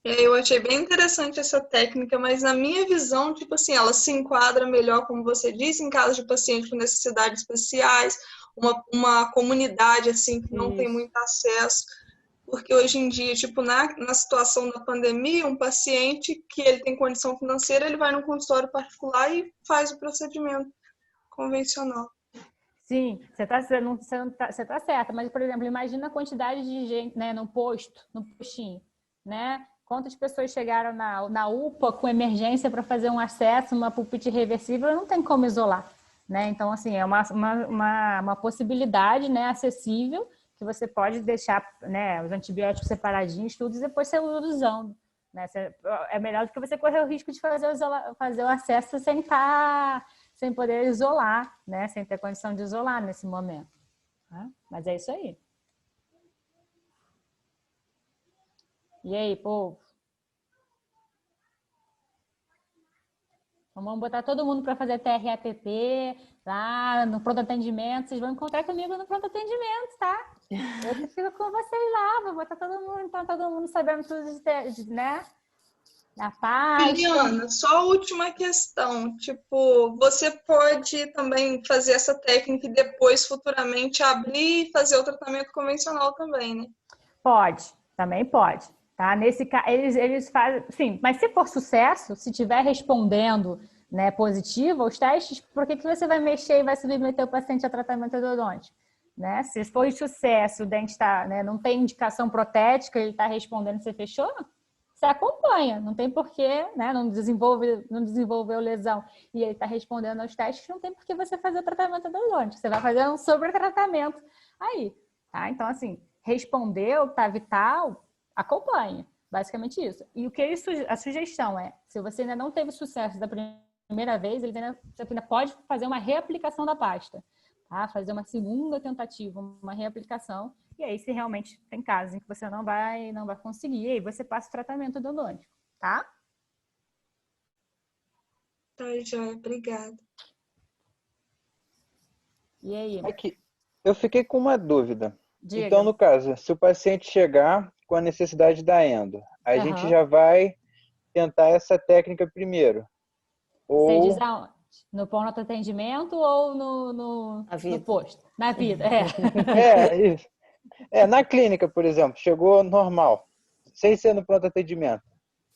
Eu achei bem interessante essa técnica, mas na minha visão, tipo assim, ela se enquadra melhor, como você disse, em caso de paciente com necessidades especiais, uma comunidade assim que não tem muito acesso, porque hoje em dia, tipo, na situação da pandemia, um paciente que ele tem condição financeira, ele vai num consultório particular e faz o procedimento convencional. Sim, você tá certa, mas, por exemplo, imagina a quantidade de gente, né, no postinho, né? Quantas pessoas chegaram na UPA com emergência para fazer um acesso, uma pulpite reversível, não tem como isolar, né? Então, assim, é uma possibilidade, né, acessível, que você pode deixar, né, os antibióticos separadinhos, tudo, e depois você usando, né? É melhor do que você correr o risco de fazer o acesso sem poder isolar, né? Sem ter condição de isolar nesse momento. Né? Mas é isso aí. E aí, povo? Então, vamos botar todo mundo para fazer TRAPP lá no pronto atendimento. Vocês vão encontrar comigo no pronto atendimento, tá? Eu que fico com vocês lá. Vou botar todo mundo, então todo mundo sabendo tudo, né? Da pasta. Juliana, só a última questão. Tipo, você pode também fazer essa técnica e depois, futuramente, abrir e fazer o tratamento convencional também, né? Pode, também pode. Tá? Nesse caso, eles fazem, sim, mas se for sucesso, se estiver respondendo, né, positivo aos testes, por que você vai mexer e vai submeter o paciente a tratamento endodôntico? Né? Se for sucesso, o dente tá, né, não tem indicação protética, ele está respondendo, você fechou? Você acompanha, não tem porquê, né? Não desenvolveu lesão e ele está respondendo aos testes, não tem porquê você fazer o tratamento endodôntico. Você vai fazer um sobretratamento aí, tá? Então, assim, respondeu, tá vital, acompanha. Basicamente isso. E a sugestão é, se você ainda não teve sucesso da primeira vez, você ainda pode fazer uma reaplicação da pasta, tá? Fazer uma segunda tentativa, uma reaplicação. E aí, se realmente tem casos em que você não vai conseguir, aí você passa o tratamento endodôntico, tá? Tá, joia. Obrigada. E aí? Aqui, eu fiquei com uma dúvida. Diga. Então, no caso, se o paciente chegar com a necessidade da endo, a gente já vai tentar essa técnica primeiro. Você Ou... diz aonde? No pronto atendimento ou no posto? Na vida, isso. Na clínica, por exemplo, chegou normal, sem ser no pronto atendimento.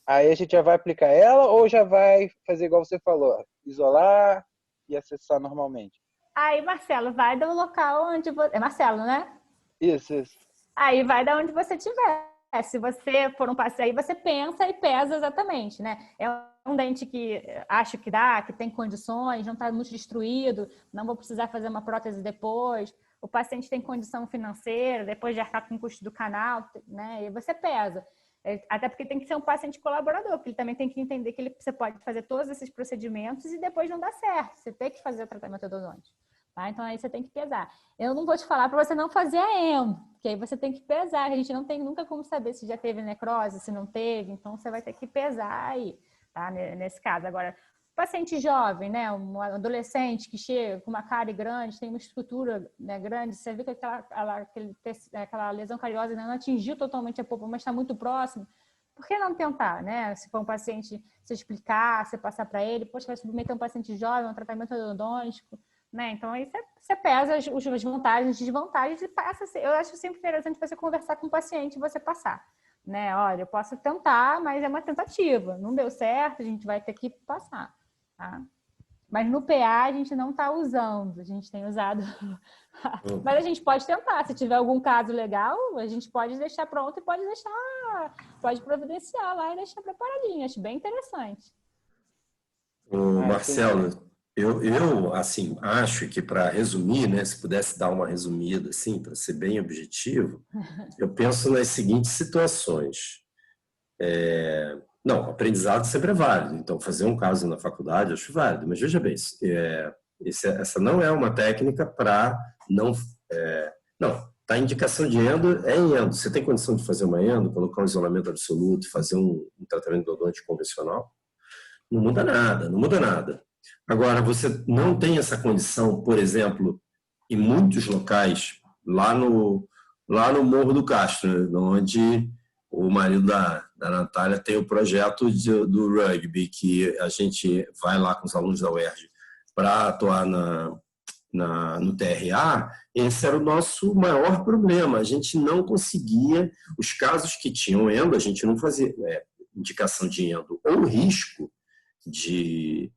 Aí a gente já vai aplicar ela ou já vai fazer igual você falou, isolar e acessar normalmente? Aí, Marcelo, vai do local onde você... É Marcelo, né? Isso. Aí vai da onde você estiver. Se você for um paciente, aí você pensa e pesa exatamente, né? É um dente que acho que dá, que tem condições, não está muito destruído, não vou precisar fazer uma prótese depois. O paciente tem condição financeira, depois de arcar com o custo do canal, né? E você pesa. Até porque tem que ser um paciente colaborador, porque ele também tem que entender que você pode fazer todos esses procedimentos e depois não dá certo. Você tem que fazer o tratamento endodôntico. tá? Então aí você tem que pesar. Eu não vou te falar para você não fazer a endo, porque aí você tem que pesar. A gente não tem nunca como saber se já teve necrose, se não teve, então você vai ter que pesar aí, tá? Nesse caso. Agora, paciente jovem, né, um adolescente que chega com uma cárie grande, tem uma estrutura, né, grande, você vê que aquela lesão cariosa ainda não atingiu totalmente a polpa, mas está muito próximo. Por que não tentar, né? Se for um paciente, se explicar, se passar para ele, poxa, vai submeter um paciente jovem a um tratamento endodôntico, né? Então aí você pesa as vantagens, as desvantagens e passa. Eu acho sempre interessante você conversar com o paciente e você passar, né? Olha, eu posso tentar, mas é uma tentativa. Não deu certo, a gente vai ter que passar. Tá? Mas no PA a gente não está usando, a gente tem usado. Mas a gente pode tentar, se tiver algum caso legal, a gente pode deixar pronto e pode providenciar lá e deixar preparadinho. Acho bem interessante. Marcelo, eu assim, acho que para resumir, né, se pudesse dar uma resumida, assim, para ser bem objetivo, eu penso nas seguintes situações. Não, aprendizado sempre é válido. Então, fazer um caso na faculdade eu acho válido. Mas veja bem, essa não é uma técnica para não... não, tá, indicação de endo é em endo. Você tem condição de fazer uma endo, colocar um isolamento absoluto, fazer um tratamento endodôntico convencional? Não muda nada, não muda nada. Agora, você não tem essa condição, por exemplo, em muitos locais, lá no Morro do Castro, né, onde o marido da Natália tem o projeto do rugby, que a gente vai lá com os alunos da UERJ para atuar no TRA. Esse era o nosso maior problema. A gente não conseguia, os casos que tinham endo, a gente não fazia indicação de endo, ou risco de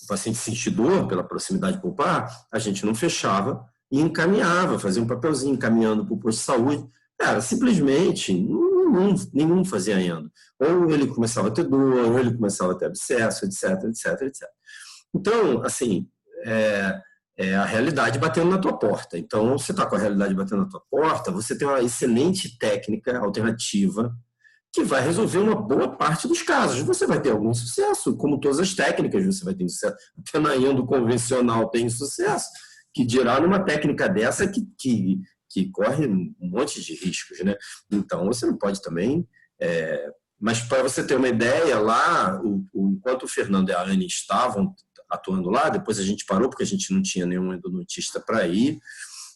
o paciente sentir dor pela proximidade pulpar, a gente não fechava e encaminhava, fazia um papelzinho encaminhando para o posto de saúde. Cara, simplesmente nenhum fazia endo. Ou ele começava a ter dor, ou ele começava a ter abscesso, etc, etc, etc. Então, assim, a realidade batendo na tua porta. Então, você está com a realidade batendo na tua porta, você tem uma excelente técnica alternativa que vai resolver uma boa parte dos casos. Você vai ter algum sucesso, como todas as técnicas, você vai ter sucesso. Até na endo convencional tem sucesso, que dirá numa técnica dessa que corre um monte de riscos, né? Então, você não pode também... mas para você ter uma ideia, lá, enquanto o Fernando e a Anne estavam atuando lá, depois a gente parou, porque a gente não tinha nenhum endodontista para ir,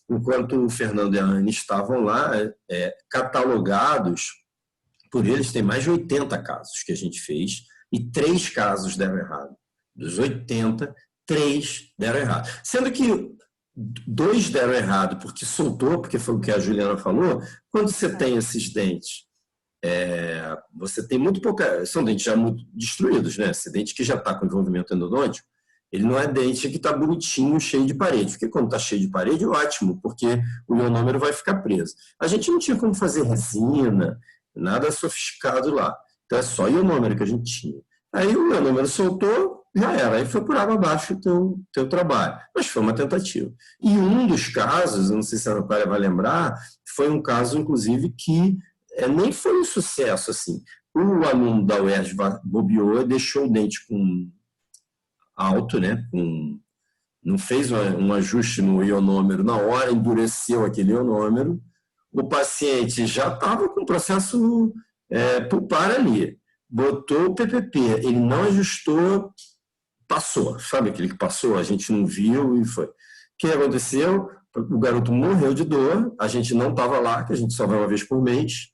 enquanto o Fernando e a Anne estavam lá, catalogados por eles, tem mais de 80 casos que a gente fez, e 3 casos deram errado. Dos 80, 3 deram errado. Sendo que 2 deram errado porque soltou, porque foi o que a Juliana falou. Quando você tem esses dentes, você tem muito pouca... São dentes já muito destruídos, né? Esse dente que já está com envolvimento endodôntico, ele não é dente que está bonitinho, cheio de parede. Porque quando está cheio de parede, ótimo, porque o ionômero vai ficar preso. A gente não tinha como fazer resina, nada sofisticado lá. Então é só ionômero que a gente tinha. Aí o ionômero soltou, já era. Aí foi por água abaixo o teu trabalho. Mas foi uma tentativa. E um dos casos, eu não sei se a Natália vai lembrar, foi um caso, inclusive, que nem foi um sucesso, assim. O aluno da UERJ bobeou, deixou o dente com alto, né? Não fez um ajuste no ionômero na hora, endureceu aquele ionômero. O paciente já estava com o processo pulpar ali. Botou o PPP, ele não ajustou, passou. Sabe aquele que passou? A gente não viu e foi. O que aconteceu? O garoto morreu de dor, a gente não estava lá, que a gente só vai uma vez por mês.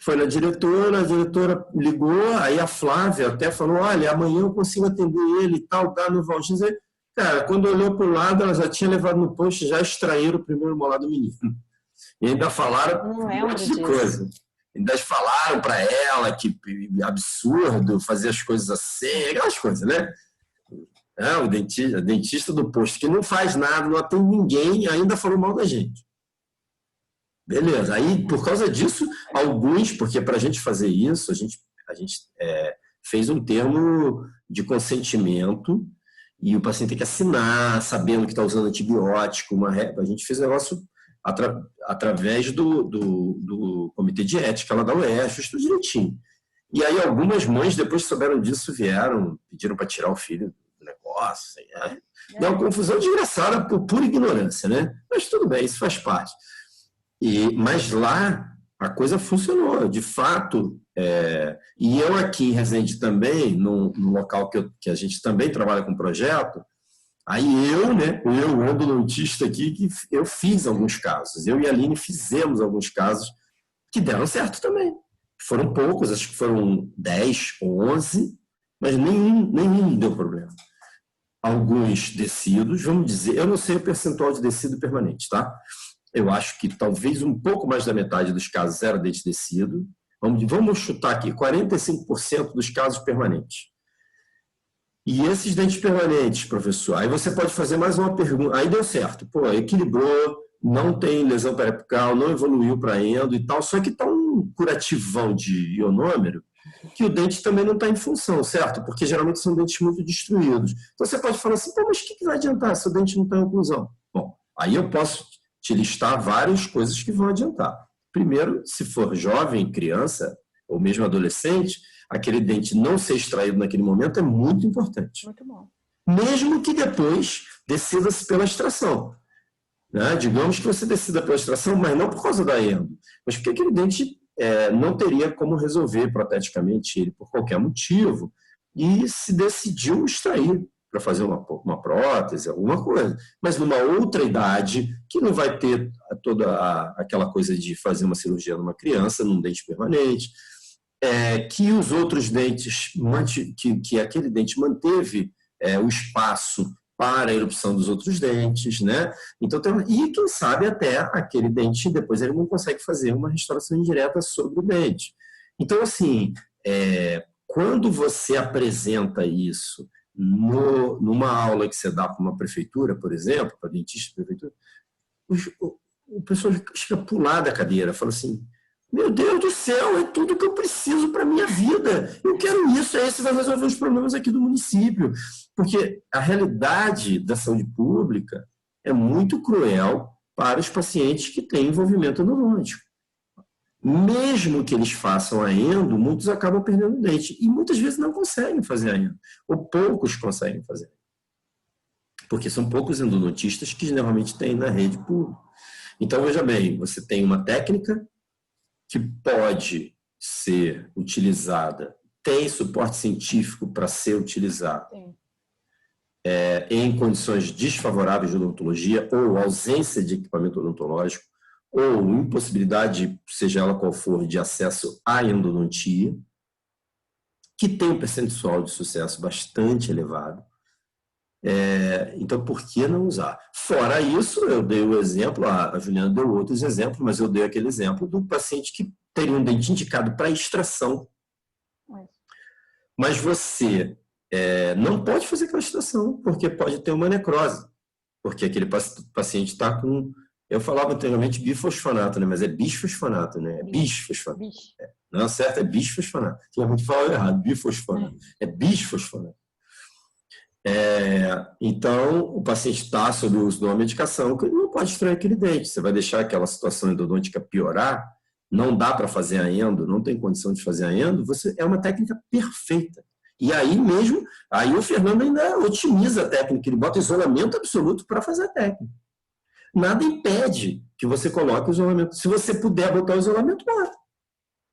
Foi na diretora, a diretora ligou, aí a Flávia até falou, olha, amanhã eu consigo atender ele e tal, dá no Valtinho. Cara, quando olhou para o lado, ela já tinha levado no posto, já extraíram o primeiro molar do menino. E ainda falaram um monte de coisa. Ainda falaram para ela que absurdo fazer as coisas assim, aquelas coisas, né? O dentista do posto que não faz nada, não atende ninguém, ainda falou mal da gente. Beleza. Aí, por causa disso, alguns, porque para a gente fazer isso, a gente fez um termo de consentimento e o paciente tem que assinar, sabendo que está usando antibiótico, a gente fez um negócio através do comitê de ética lá da UERJ, fez tudo direitinho. E aí algumas mães, depois que souberam disso, vieram, pediram para tirar o filho do negócio. Assim, dá uma confusão desgraçada por pura ignorância, né? Mas tudo bem, isso faz parte. Mas lá a coisa funcionou, de fato. E eu aqui em Resende também, num local que a gente também trabalha com projeto, aí eu endodontista aqui, que eu fiz alguns casos. Eu e a Aline fizemos alguns casos que deram certo também. Foram poucos, acho que foram 10 ou 11, mas nenhum deu problema. Alguns descidos, vamos dizer, eu não sei o percentual de descido permanente, tá? Eu acho que talvez um pouco mais da metade dos casos era dente descido. Vamos chutar aqui, 45% dos casos permanentes. E esses dentes permanentes, professor, aí você pode fazer mais uma pergunta. Aí deu certo, equilibrou, não tem lesão periapical, não evoluiu para endo e tal, só que está um curativão de ionômero que o dente também não está em função, certo? Porque geralmente são dentes muito destruídos. Então você pode falar assim, mas o que vai adiantar se o dente não está em oclusão? Bom, aí eu posso te listar várias coisas que vão adiantar. Primeiro, se for jovem, criança, ou mesmo adolescente, aquele dente não ser extraído naquele momento é muito importante. Muito bom. Mesmo que depois decida-se pela extração. Né? Digamos que você decida pela extração, mas não por causa da endo, mas porque aquele dente não teria como resolver proteticamente ele por qualquer motivo e se decidiu extrair para fazer uma prótese, alguma coisa. Mas numa outra idade, que não vai ter toda aquela coisa de fazer uma cirurgia numa criança, num dente permanente, que os outros dentes, que aquele dente manteve o espaço para a erupção dos outros dentes, né? Então, e quem sabe até aquele dente, depois ele não consegue fazer uma restauração indireta sobre o dente. Então, assim, quando você apresenta isso numa aula que você dá para uma prefeitura, por exemplo, para dentista de prefeitura, o pessoal chega a pular da cadeira, fala assim, meu Deus do céu, é tudo que eu preciso para a minha vida. Eu quero isso, esse vai resolver os problemas aqui do município. Porque a realidade da saúde pública é muito cruel para os pacientes que têm envolvimento endodôntico. Mesmo que eles façam a endo, muitos acabam perdendo o dente. E muitas vezes não conseguem fazer a endo. Ou poucos conseguem fazer. Porque são poucos endodontistas que normalmente têm na rede pública. Então, veja bem, você tem uma técnica que pode ser utilizada, tem suporte científico para ser utilizado em condições desfavoráveis de odontologia ou ausência de equipamento odontológico ou impossibilidade, seja ela qual for, de acesso à endodontia, que tem um percentual de sucesso bastante elevado. Então, por que não usar? Fora isso, eu dei o exemplo, a Juliana deu outros exemplos, mas eu dei aquele exemplo do paciente que teria um dente indicado para extração. Mas você não pode fazer aquela extração, porque pode ter uma necrose. Porque aquele paciente está com... Eu falava anteriormente bifosfonato, né? Mas é bisfosfonato, né? É bisfosfonato. Não é certo, é bisfosfonato. Tinha muito falado errado, bifosfonato. É bisfosfonato. Então, o paciente está sob o uso de uma medicação que ele não pode extrair aquele dente. Você vai deixar aquela situação endodôntica piorar, não dá para fazer a endo, não tem condição de fazer a endo, é uma técnica perfeita. E aí mesmo, aí o Fernando ainda otimiza a técnica, ele bota isolamento absoluto para fazer a técnica. Nada impede que você coloque o isolamento. Se você puder botar o isolamento, bota.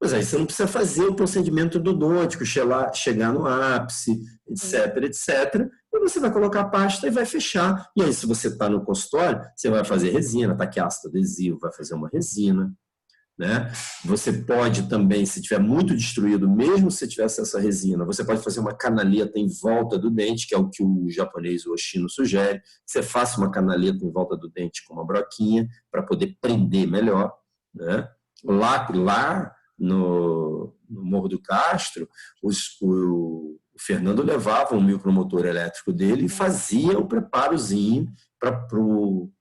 Mas aí você não precisa fazer o procedimento endodôntico, chegar no ápice, etc, etc. E você vai colocar a pasta e vai fechar. E aí, se você está no consultório, você vai fazer resina, está aqui ácido adesivo, vai fazer uma resina. Né? Você pode também, se tiver muito destruído, mesmo se tivesse essa resina, você pode fazer uma canaleta em volta do dente, que é o que o japonês, o Oshino, sugere. Você faça uma canaleta em volta do dente com uma broquinha, para poder prender melhor. Né? Lá no Morro do Castro, o Fernando levava um micromotor elétrico dele e fazia o preparozinho para o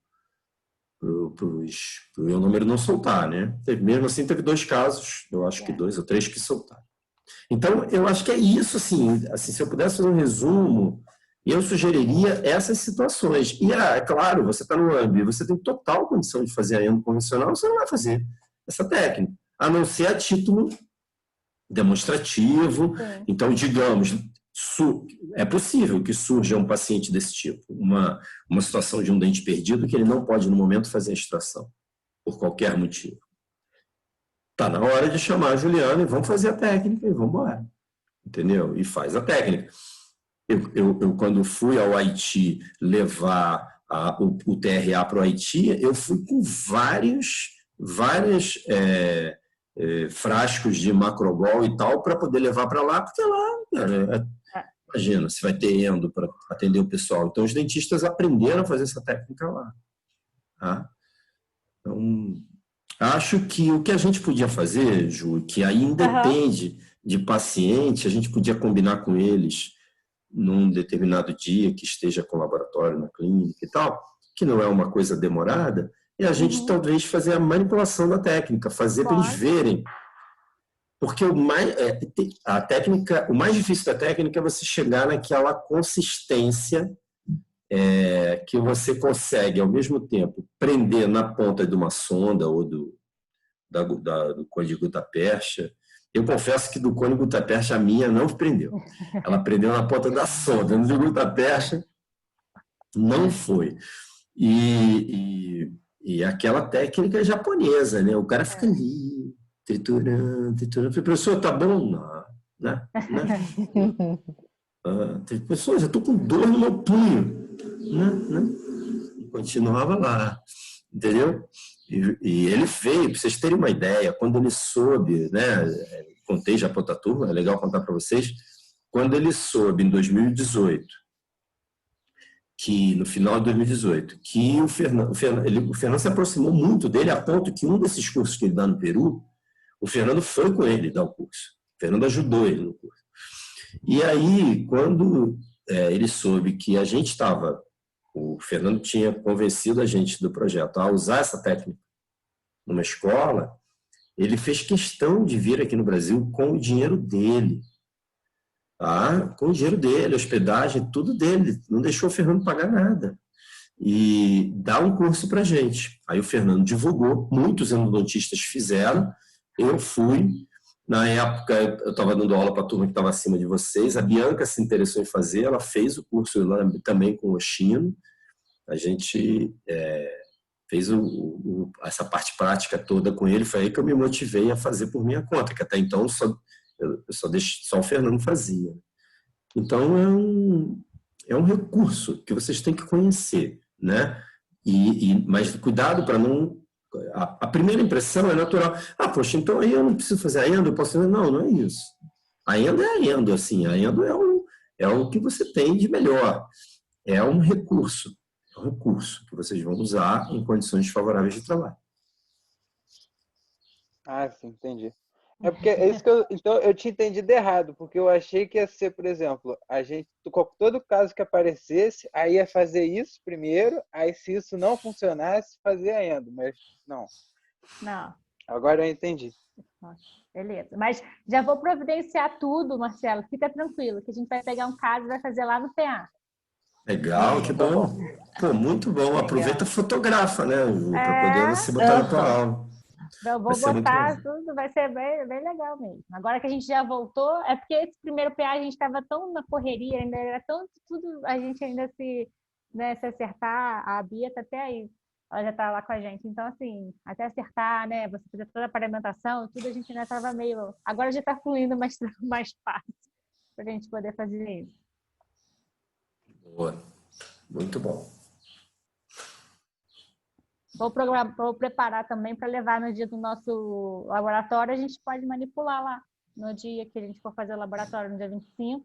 ionômero não soltar, né? Mesmo assim, teve 2 casos, eu acho que 2 ou 3 que soltaram. Então, eu acho que é isso, assim, se eu pudesse fazer um resumo, eu sugeriria essas situações. E, é claro, você está no AMB, você tem total condição de fazer a endo convencional, você não vai fazer essa técnica, a não ser a título demonstrativo. Então, digamos, é possível que surja um paciente desse tipo, uma situação de um dente perdido que ele não pode, no momento, fazer a extração, por qualquer motivo. Está na hora de chamar a Juliana e vamos fazer a técnica e vamos embora. Entendeu? E faz a técnica. Eu quando fui ao Haiti levar o TRA para o Haiti, eu fui com vários frascos de macrobol e tal para poder levar para lá, porque lá, cara, imagina, você vai ter endo para atender o pessoal. Então, os dentistas aprenderam a fazer essa técnica lá. Tá? Então, acho que o que a gente podia fazer, Ju, que aí independe de paciente, a gente podia combinar com eles num determinado dia que esteja com o laboratório na clínica e tal, que não é uma coisa demorada, e a gente talvez fazer a manipulação da técnica, fazer para eles verem. Porque o mais difícil da técnica é você chegar naquela consistência que você consegue, ao mesmo tempo, prender na ponta de uma sonda ou do cone gutta-percha. Eu confesso que do cone gutta-percha a minha não prendeu. Ela prendeu na ponta da sonda. No gutta-percha não foi. E aquela técnica japonesa, né? O cara fica ali, triturando. Professor, tá bom? Não, né? Professor, já estou com dor no meu punho. E continuava lá, entendeu? E ele veio, para vocês terem uma ideia, quando ele soube, né? Contei já para outra turma, é legal contar para vocês, quando ele soube, em 2018, que no final de 2018, que o Fernando se aproximou muito dele, a ponto que um desses cursos que ele dá no Peru, o Fernando foi com ele dar o curso. O Fernando ajudou ele no curso. E aí, quando ele soube que a gente estava, o Fernando tinha convencido a gente do projeto a usar essa técnica numa escola, ele fez questão de vir aqui no Brasil com o dinheiro dele. Com o dinheiro dele, hospedagem, tudo dele. Não deixou o Fernando pagar nada. E dá um curso para a gente. Aí o Fernando divulgou, muitos endodontistas fizeram, eu fui. Na época, eu estava dando aula para a turma que estava acima de vocês. A Bianca se interessou em fazer, ela fez o curso lá também com o Oshino. A gente fez essa parte prática toda com ele. Foi aí que eu me motivei a fazer por minha conta, que até então só o Fernando fazia. Então, é um recurso que vocês têm que conhecer, né? Mas cuidado para não... A primeira impressão é natural. Poxa, então aí eu não preciso fazer a endo, eu posso fazer... Não é isso. A endo é a endo, assim. A endo é o que você tem de melhor. É um recurso. É um recurso que vocês vão usar em condições favoráveis de trabalho. Sim, entendi. É porque é isso que então eu tinha entendido errado, porque eu achei que ia ser, por exemplo, a gente, todo caso que aparecesse, aí ia fazer isso primeiro, aí se isso não funcionasse, fazer a endo, mas não. Não. Agora eu entendi. Beleza. Mas já vou providenciar tudo, Marcelo. Fica tranquilo, que a gente vai pegar um caso e vai fazer lá no PA. Legal, que bom. Pô, muito bom. Aproveita e fotografa, né? Para poder você botar na tua aula. Eu vou botar tudo, vai ser bem, bem legal mesmo. Agora que a gente já voltou, é porque esse primeiro PA a gente estava tão na correria, ainda era tão tudo, a gente ainda se acertar, a Bia tá até aí, ela já está lá com a gente. Então, assim, até acertar, né, você fazer toda a paramentação, tudo a gente ainda estava meio... Agora já está fluindo mais fácil para a gente poder fazer isso. Boa, muito bom. Vou preparar também para levar no dia do nosso laboratório. A gente pode manipular lá no dia que a gente for fazer o laboratório, no dia 25.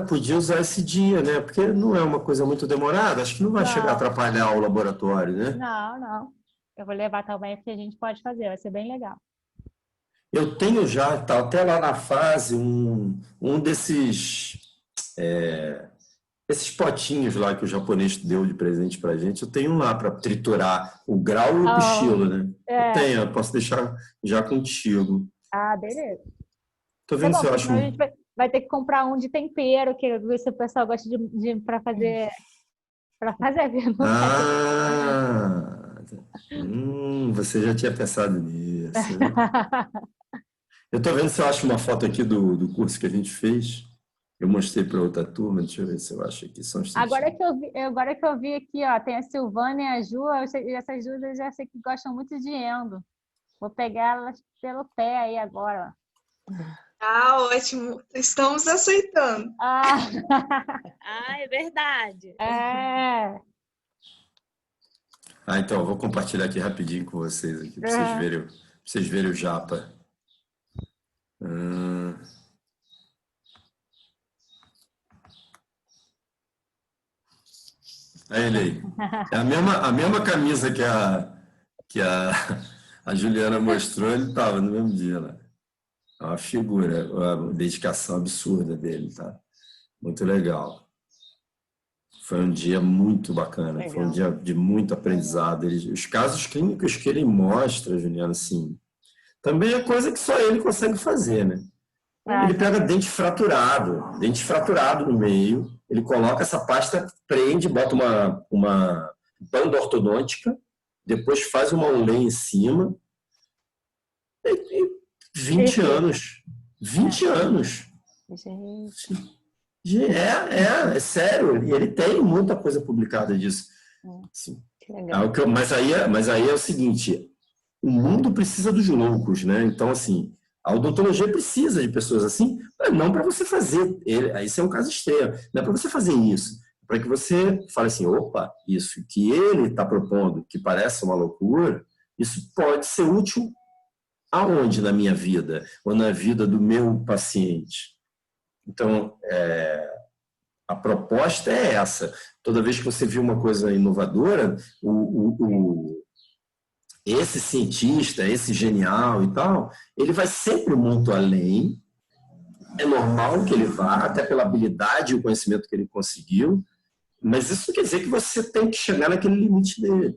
Podia usar esse dia, né? Porque não é uma coisa muito demorada. Acho que não vai chegar a atrapalhar o laboratório, né? Não. Eu vou levar também, porque a gente pode fazer. Vai ser bem legal. Eu tenho já, tá até lá na fase, um desses... esses potinhos lá que o japonês deu de presente pra gente, eu tenho lá para triturar o grau e o pichilo, né? Eu tenho, eu posso deixar já contigo. Beleza. Tô vendo se eu acho... A gente vai ter que comprar um de tempero, que ver se o pessoal gosta de para fazer... Você já tinha pensado nisso. Eu tô vendo se eu acho uma foto aqui do curso que a gente fez. Eu mostrei para outra turma, deixa eu ver se eu acho aqui. São os Agora que eu vi aqui, ó, tem a Silvana e a Ju, essas duas eu já sei que gostam muito de endo. Vou pegar elas pelo pé aí agora. Ah, ótimo. Estamos aceitando. Ah, É verdade. é. Então, eu vou compartilhar aqui rapidinho com vocês, aqui, para vocês verem o japa. Aí ele aí. É a mesma camisa que a Juliana mostrou, ele estava no mesmo dia lá. É uma figura, uma dedicação absurda dele, tá? Muito legal. Foi um dia muito bacana, Legal. foi um dia de muito aprendizado. Os casos clínicos que ele mostra, Juliana, assim, também é coisa que só ele consegue fazer, né? Ele pega dente fraturado no meio, ele coloca essa pasta, prende, bota uma banda ortodôntica, depois faz uma onlay em cima, e 20 anos. 20 anos. Gente, É sério. E ele tem muita coisa publicada disso. Assim. que legal. Mas aí é o seguinte, o mundo precisa dos loucos, né? Então, assim, a odontologia precisa de pessoas assim, não para você fazer. Isso é um caso extremo. Não é para você fazer isso. É para que você fale assim, opa, isso que ele está propondo, que parece uma loucura, isso pode ser útil aonde na minha vida? Ou na vida do meu paciente? Então, a proposta é essa. Toda vez que você vê uma coisa inovadora, esse cientista, esse genial e tal, ele vai sempre muito além. É normal que ele vá, até pela habilidade e o conhecimento que ele conseguiu, mas isso não quer dizer que você tem que chegar naquele limite dele.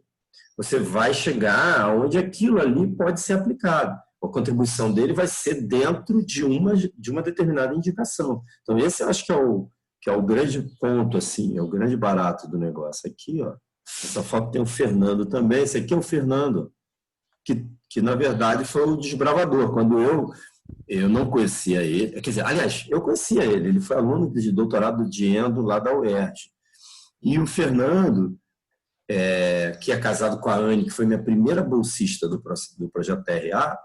Você vai chegar onde aquilo ali pode ser aplicado. A contribuição dele vai ser dentro de uma determinada indicação. Então, esse eu acho que é o grande ponto, assim, é o grande barato do negócio. Aqui, ó, essa foto tem o Fernando também. Esse aqui é o Fernando, que na verdade foi o desbravador. Quando eu não conhecia ele, quer dizer, aliás, eu conhecia ele foi aluno de doutorado de endo lá da UERJ. E o Fernando, que é casado com a Anne, que foi minha primeira bolsista do projeto TRA,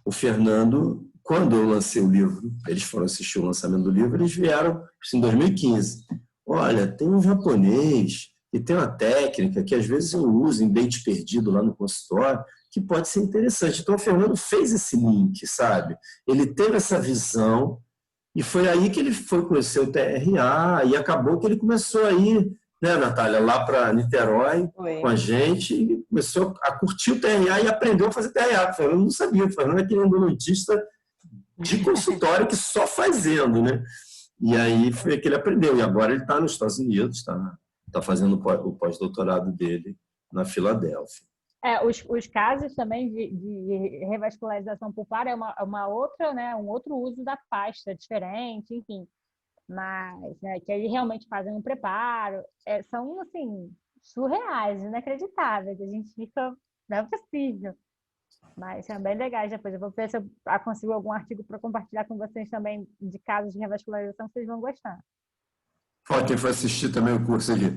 o Fernando, quando eu lancei o livro, eles foram assistir o lançamento do livro, eles vieram em 2015. Olha, tem um japonês que tem uma técnica que às vezes eu uso em dente perdido lá no consultório, que pode ser interessante. Então o Fernando fez esse link, sabe? Ele teve essa visão e foi aí que ele foi conhecer o TRA e acabou que ele começou a ir, né, Natália, lá para Niterói com a gente e começou a curtir o TRA e aprendeu a fazer TRA. O Fernando não sabia, o Fernando é aquele endodontista de consultório que só fazendo, né? E aí foi que ele aprendeu. E agora ele está nos Estados Unidos, está fazendo o pós-doutorado dele na Filadélfia. Os casos também de revascularização pulpar é uma outra, né, um outro uso da pasta diferente, enfim. Mas, né, que aí realmente fazem um preparo, são, assim, surreais, inacreditáveis. A gente fica, não é possível. Mas são bem legais depois. Eu vou ver se eu consigo algum artigo para compartilhar com vocês também de casos de revascularização, vocês vão gostar. Quem for assistir também o curso aqui.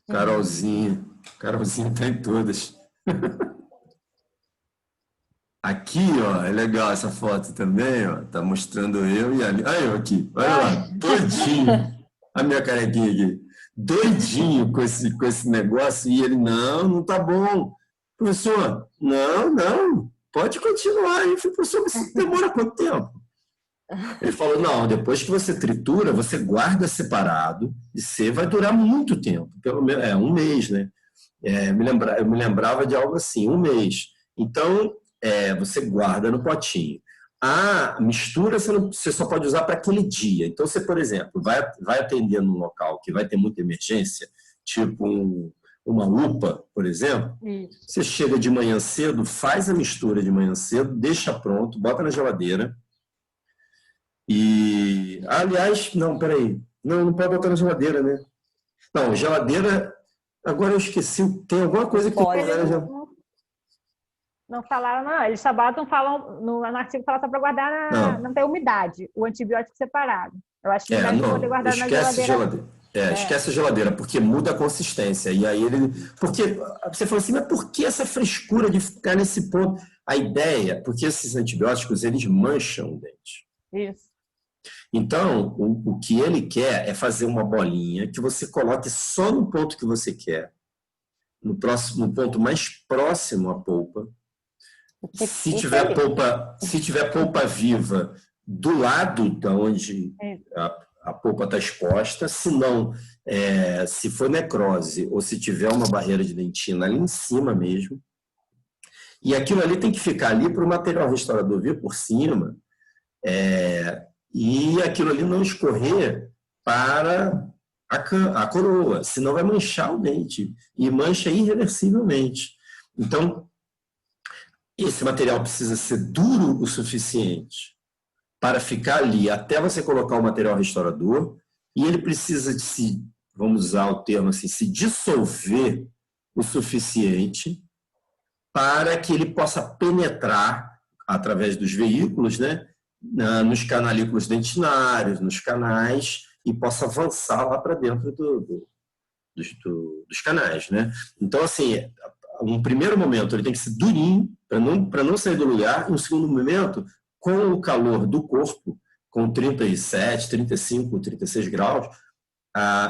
Carolzinha está em todas. Aqui, ó, é legal essa foto também, ó. Tá mostrando eu e ali. Aí, eu aqui, olha lá, doidinho. A minha carequinha aqui. Doidinho com esse negócio. E ele, não tá bom. Professor, não, pode continuar. Eu falei, professor, mas isso demora quanto tempo? Ele falou, não, depois que você tritura, você guarda separado e você vai durar muito tempo. Pelo menos, um mês, né? Eu me lembrava de algo assim, um mês. Então, você guarda no potinho. A mistura você só pode usar para aquele dia. Então, você, por exemplo, vai atender num local que vai ter muita emergência, tipo uma UPA, por exemplo. Isso. Você chega de manhã cedo, faz a mistura de manhã cedo, deixa pronto, bota na geladeira. E, aliás, não, peraí. Não pode botar na geladeira, né? Não, geladeira... Agora eu esqueci, tem alguma coisa que... Não falaram, não. Eles só falam no artigo, fala só para guardar, não ter umidade, o antibiótico separado. Eu acho que deve poder guardar na geladeira. Esquece a geladeira, porque muda a consistência. E aí porque você falou assim, mas por que essa frescura de ficar nesse ponto? A ideia, porque esses antibióticos, eles mancham o dente. Isso. Então, o que ele quer é fazer uma bolinha que você coloque só no ponto que você quer, no ponto mais próximo à polpa. Se tiver polpa viva do lado de onde a polpa está exposta, se não, se for necrose ou se tiver uma barreira de dentina ali em cima mesmo, e aquilo ali tem que ficar ali para o material restaurador vir por cima, e aquilo ali não escorrer para a coroa, senão vai manchar o dente, e mancha irreversivelmente. Então, esse material precisa ser duro o suficiente para ficar ali até você colocar o material restaurador, e ele precisa de vamos usar o termo assim, se dissolver o suficiente para que ele possa penetrar através dos veículos, né, nos canalículos dentinários, nos canais, e possa avançar lá para dentro dos canais, né? Então, assim, um primeiro momento ele tem que ser durinho para não sair do lugar, e um segundo momento, com o calor do corpo, com 37, 35, 36 graus,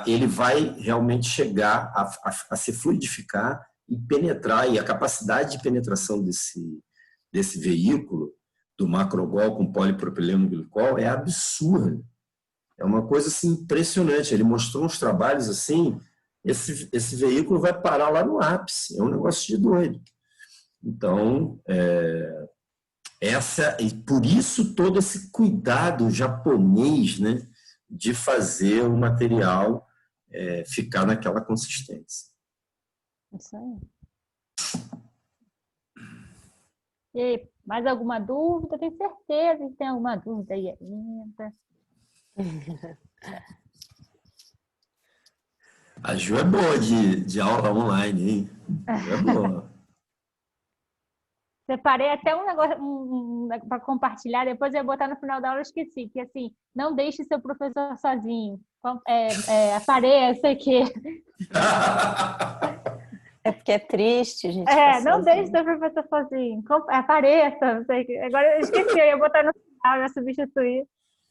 ele vai realmente chegar a se fluidificar e penetrar, e a capacidade de penetração desse veículo, do macrogol com polipropileno glicol, é absurda. É uma coisa assim, impressionante. Ele mostrou uns trabalhos assim, esse veículo vai parar lá no ápice. É um negócio de doido. Então, e por isso todo esse cuidado japonês, né, de fazer o material ficar naquela consistência. Isso aí. E aí, mais alguma dúvida? Tenho certeza que tem alguma dúvida aí ainda. A Ju é boa de aula online, hein? É boa. Separei até um negócio para compartilhar, depois eu ia botar no final da aula, eu esqueci, que assim, não deixe seu professor sozinho. Apareça aqui. É porque é triste, gente. Não deixe seu professor sozinho. Apareça. Não sei, agora eu esqueci, eu ia botar no final, eu ia substituir.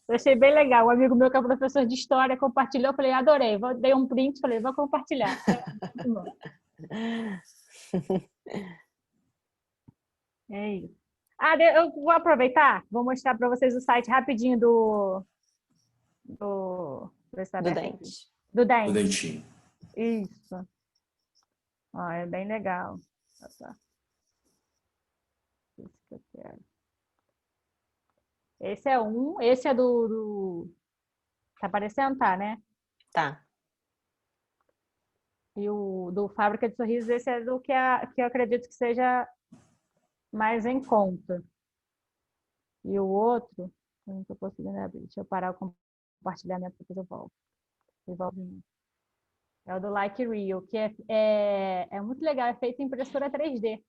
Eu achei bem legal. Um amigo meu que é professor de história compartilhou, eu falei, adorei. Dei um print, falei, vou compartilhar. Muito bom. É isso. Eu vou aproveitar, vou mostrar para vocês o site rapidinho do dente. Do dente. O dentinho. Isso. É bem legal. Esse que eu quero. Esse é esse é do... Tá aparecendo, tá, né? Tá. E o do Fábrica de Sorrisos, esse é do que eu acredito que seja mais em conta. E o outro, eu não estou conseguindo abrir. Deixa eu parar o compartilhamento, depois eu volto. É o do Like Real, que é muito legal, é feito em impressora 3D.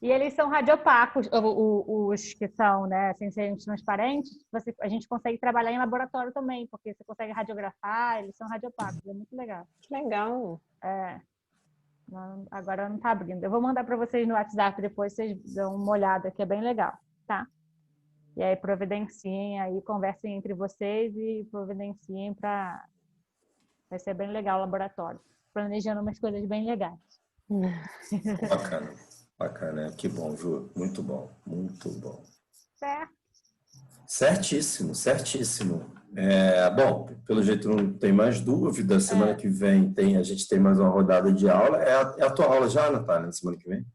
E eles são radiopacos, os que são, né, sem serem transparentes, a gente consegue trabalhar em laboratório também, porque você consegue radiografar, eles são radiopacos, é muito legal. Que legal. Agora não está abrindo. Eu vou mandar para vocês no WhatsApp, depois vocês dão uma olhada, que é bem legal, tá? E aí providenciem, aí conversem entre vocês e providenciem para... Vai ser bem legal o laboratório. Planejando umas coisas bem legais. Bacana. Bacana, que bom, Ju. Muito bom, muito bom. Certo. Certíssimo, certíssimo. Bom, pelo jeito não tem mais dúvida. Semana que vem a gente tem mais uma rodada de aula. É a tua aula já, Natália, na semana que vem?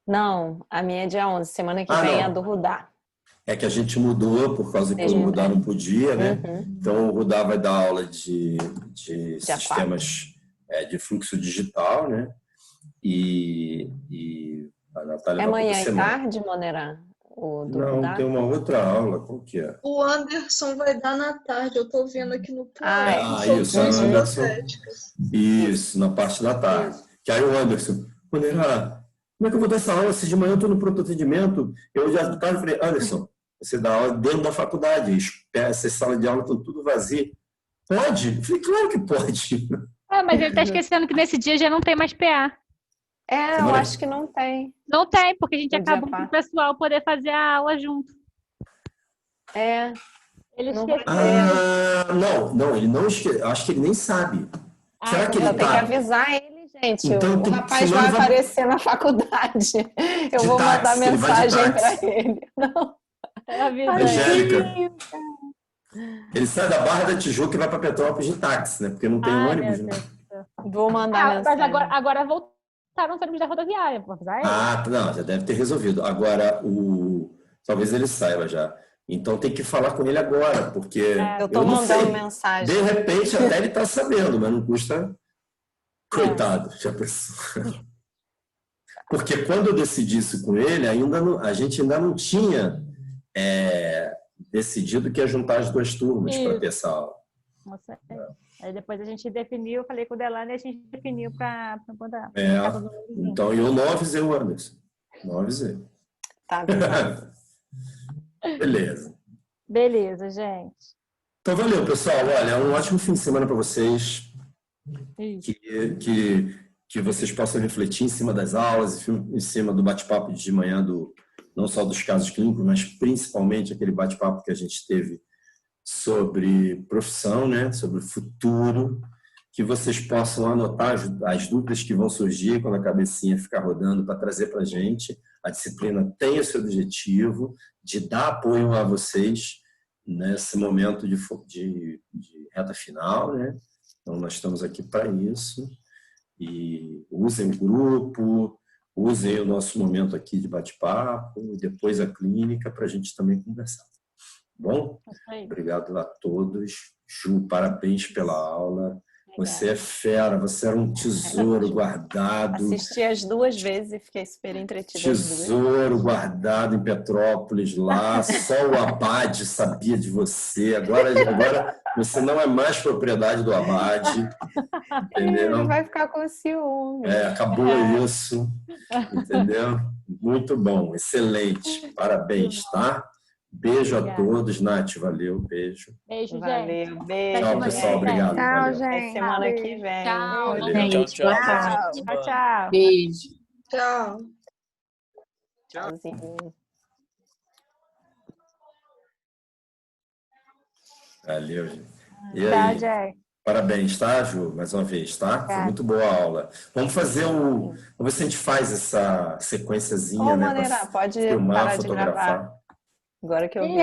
Não, a minha é dia 11. Semana que vem é a do Rudá. É que a gente mudou, por causa que o Rudá não podia, né? Então o Rudá vai dar aula de sistemas de fluxo digital, né? E a Natália... É manhã e tarde, Monerá? Não, tem uma outra aula. Qual que é? O Anderson vai dar na tarde, eu tô vendo aqui no plano. Isso, Anderson. Isso, na parte da tarde. Que aí o Anderson, Monerá, como é que eu vou dar essa aula se de manhã eu estou no pronto atendimento? Eu já de tarde falei, Anderson, Você dá aula dentro da faculdade, essas salas de aula estão tudo vazias. Pode? Eu falei, claro que pode. Mas ele tá esquecendo que nesse dia já não tem mais PA. Eu acho que não tem. Não tem, porque a gente No dia acabou com o pessoal poder fazer a aula junto. Ele Não esqueceu. Não, ele não esqueceu. Acho que ele nem sabe. Será que ele Eu tenho que tá? avisar ele, gente. Então, o rapaz vai aparecer na faculdade. Eu vou mandar táxi, ele vai de mensagem táxi. para ele. Não. Angélica, ele sai da Barra da Tijuca e vai para Petrópolis de táxi, né? Porque não tem ônibus, né? Vou mandar Mas mensagem. agora voltaram os ônibus da rodoviária. Vou avisar ele. Não, já deve ter resolvido. Agora, talvez ele saiba já. Então tem que falar com ele agora, porque eu tô não mandando sei. mensagem. De repente até ele tá sabendo, mas não custa. Coitado, já pensou. Porque quando eu decidi isso com ele, a gente ainda não tinha decidido que ia juntar as duas turmas para ter essa aula. Aí depois a gente definiu, eu falei com o Delano e a gente definiu para poder. Então eu não avisei o Anderson. Não avisei. Tá avisado. Beleza, gente. Então valeu, pessoal. Olha, um ótimo fim de semana para vocês. Que vocês possam refletir em cima das aulas, em cima do bate-papo de manhã, não só dos casos clínicos, mas principalmente aquele bate-papo que a gente teve sobre profissão, né? Sobre o futuro, que vocês possam anotar as dúvidas que vão surgir quando a cabecinha ficar rodando para trazer para a gente. A disciplina tem esse objetivo de dar apoio a vocês nesse momento de reta final, né? Então, nós estamos aqui para isso. E usem o grupo, usem o nosso momento aqui de bate-papo, e depois a clínica, para a gente também conversar. Bom? Obrigado a todos. Ju, parabéns pela aula. Você é fera, você era um tesouro guardado. Assisti as 2 vezes e fiquei super entretida. Tesouro guardado em Petrópolis, lá. Só o Abade sabia de você. Agora você não é mais propriedade do Abade. Entendeu? Ele vai ficar com ciúme. Acabou isso. Entendeu? Muito bom, excelente. Parabéns, tá? Beijo a todos. Nath, valeu. Beijo. Beijo, valeu, gente. beijo. Tchau, pessoal. Obrigado. Tchau, valeu. gente. Semana que vem. Tchau, Valeu. Tchau. Beijo. Tchau. Tchauzinho. Valeu, gente. E Tchau, aí? Jack. Parabéns, tá, Ju? Mais uma vez, tá? Foi muito boa a aula. Vamos fazer Vamos ver se a gente faz essa sequenciazinha, né? Pode filmar, parar de fotografar. gravar. Agora que eu vi.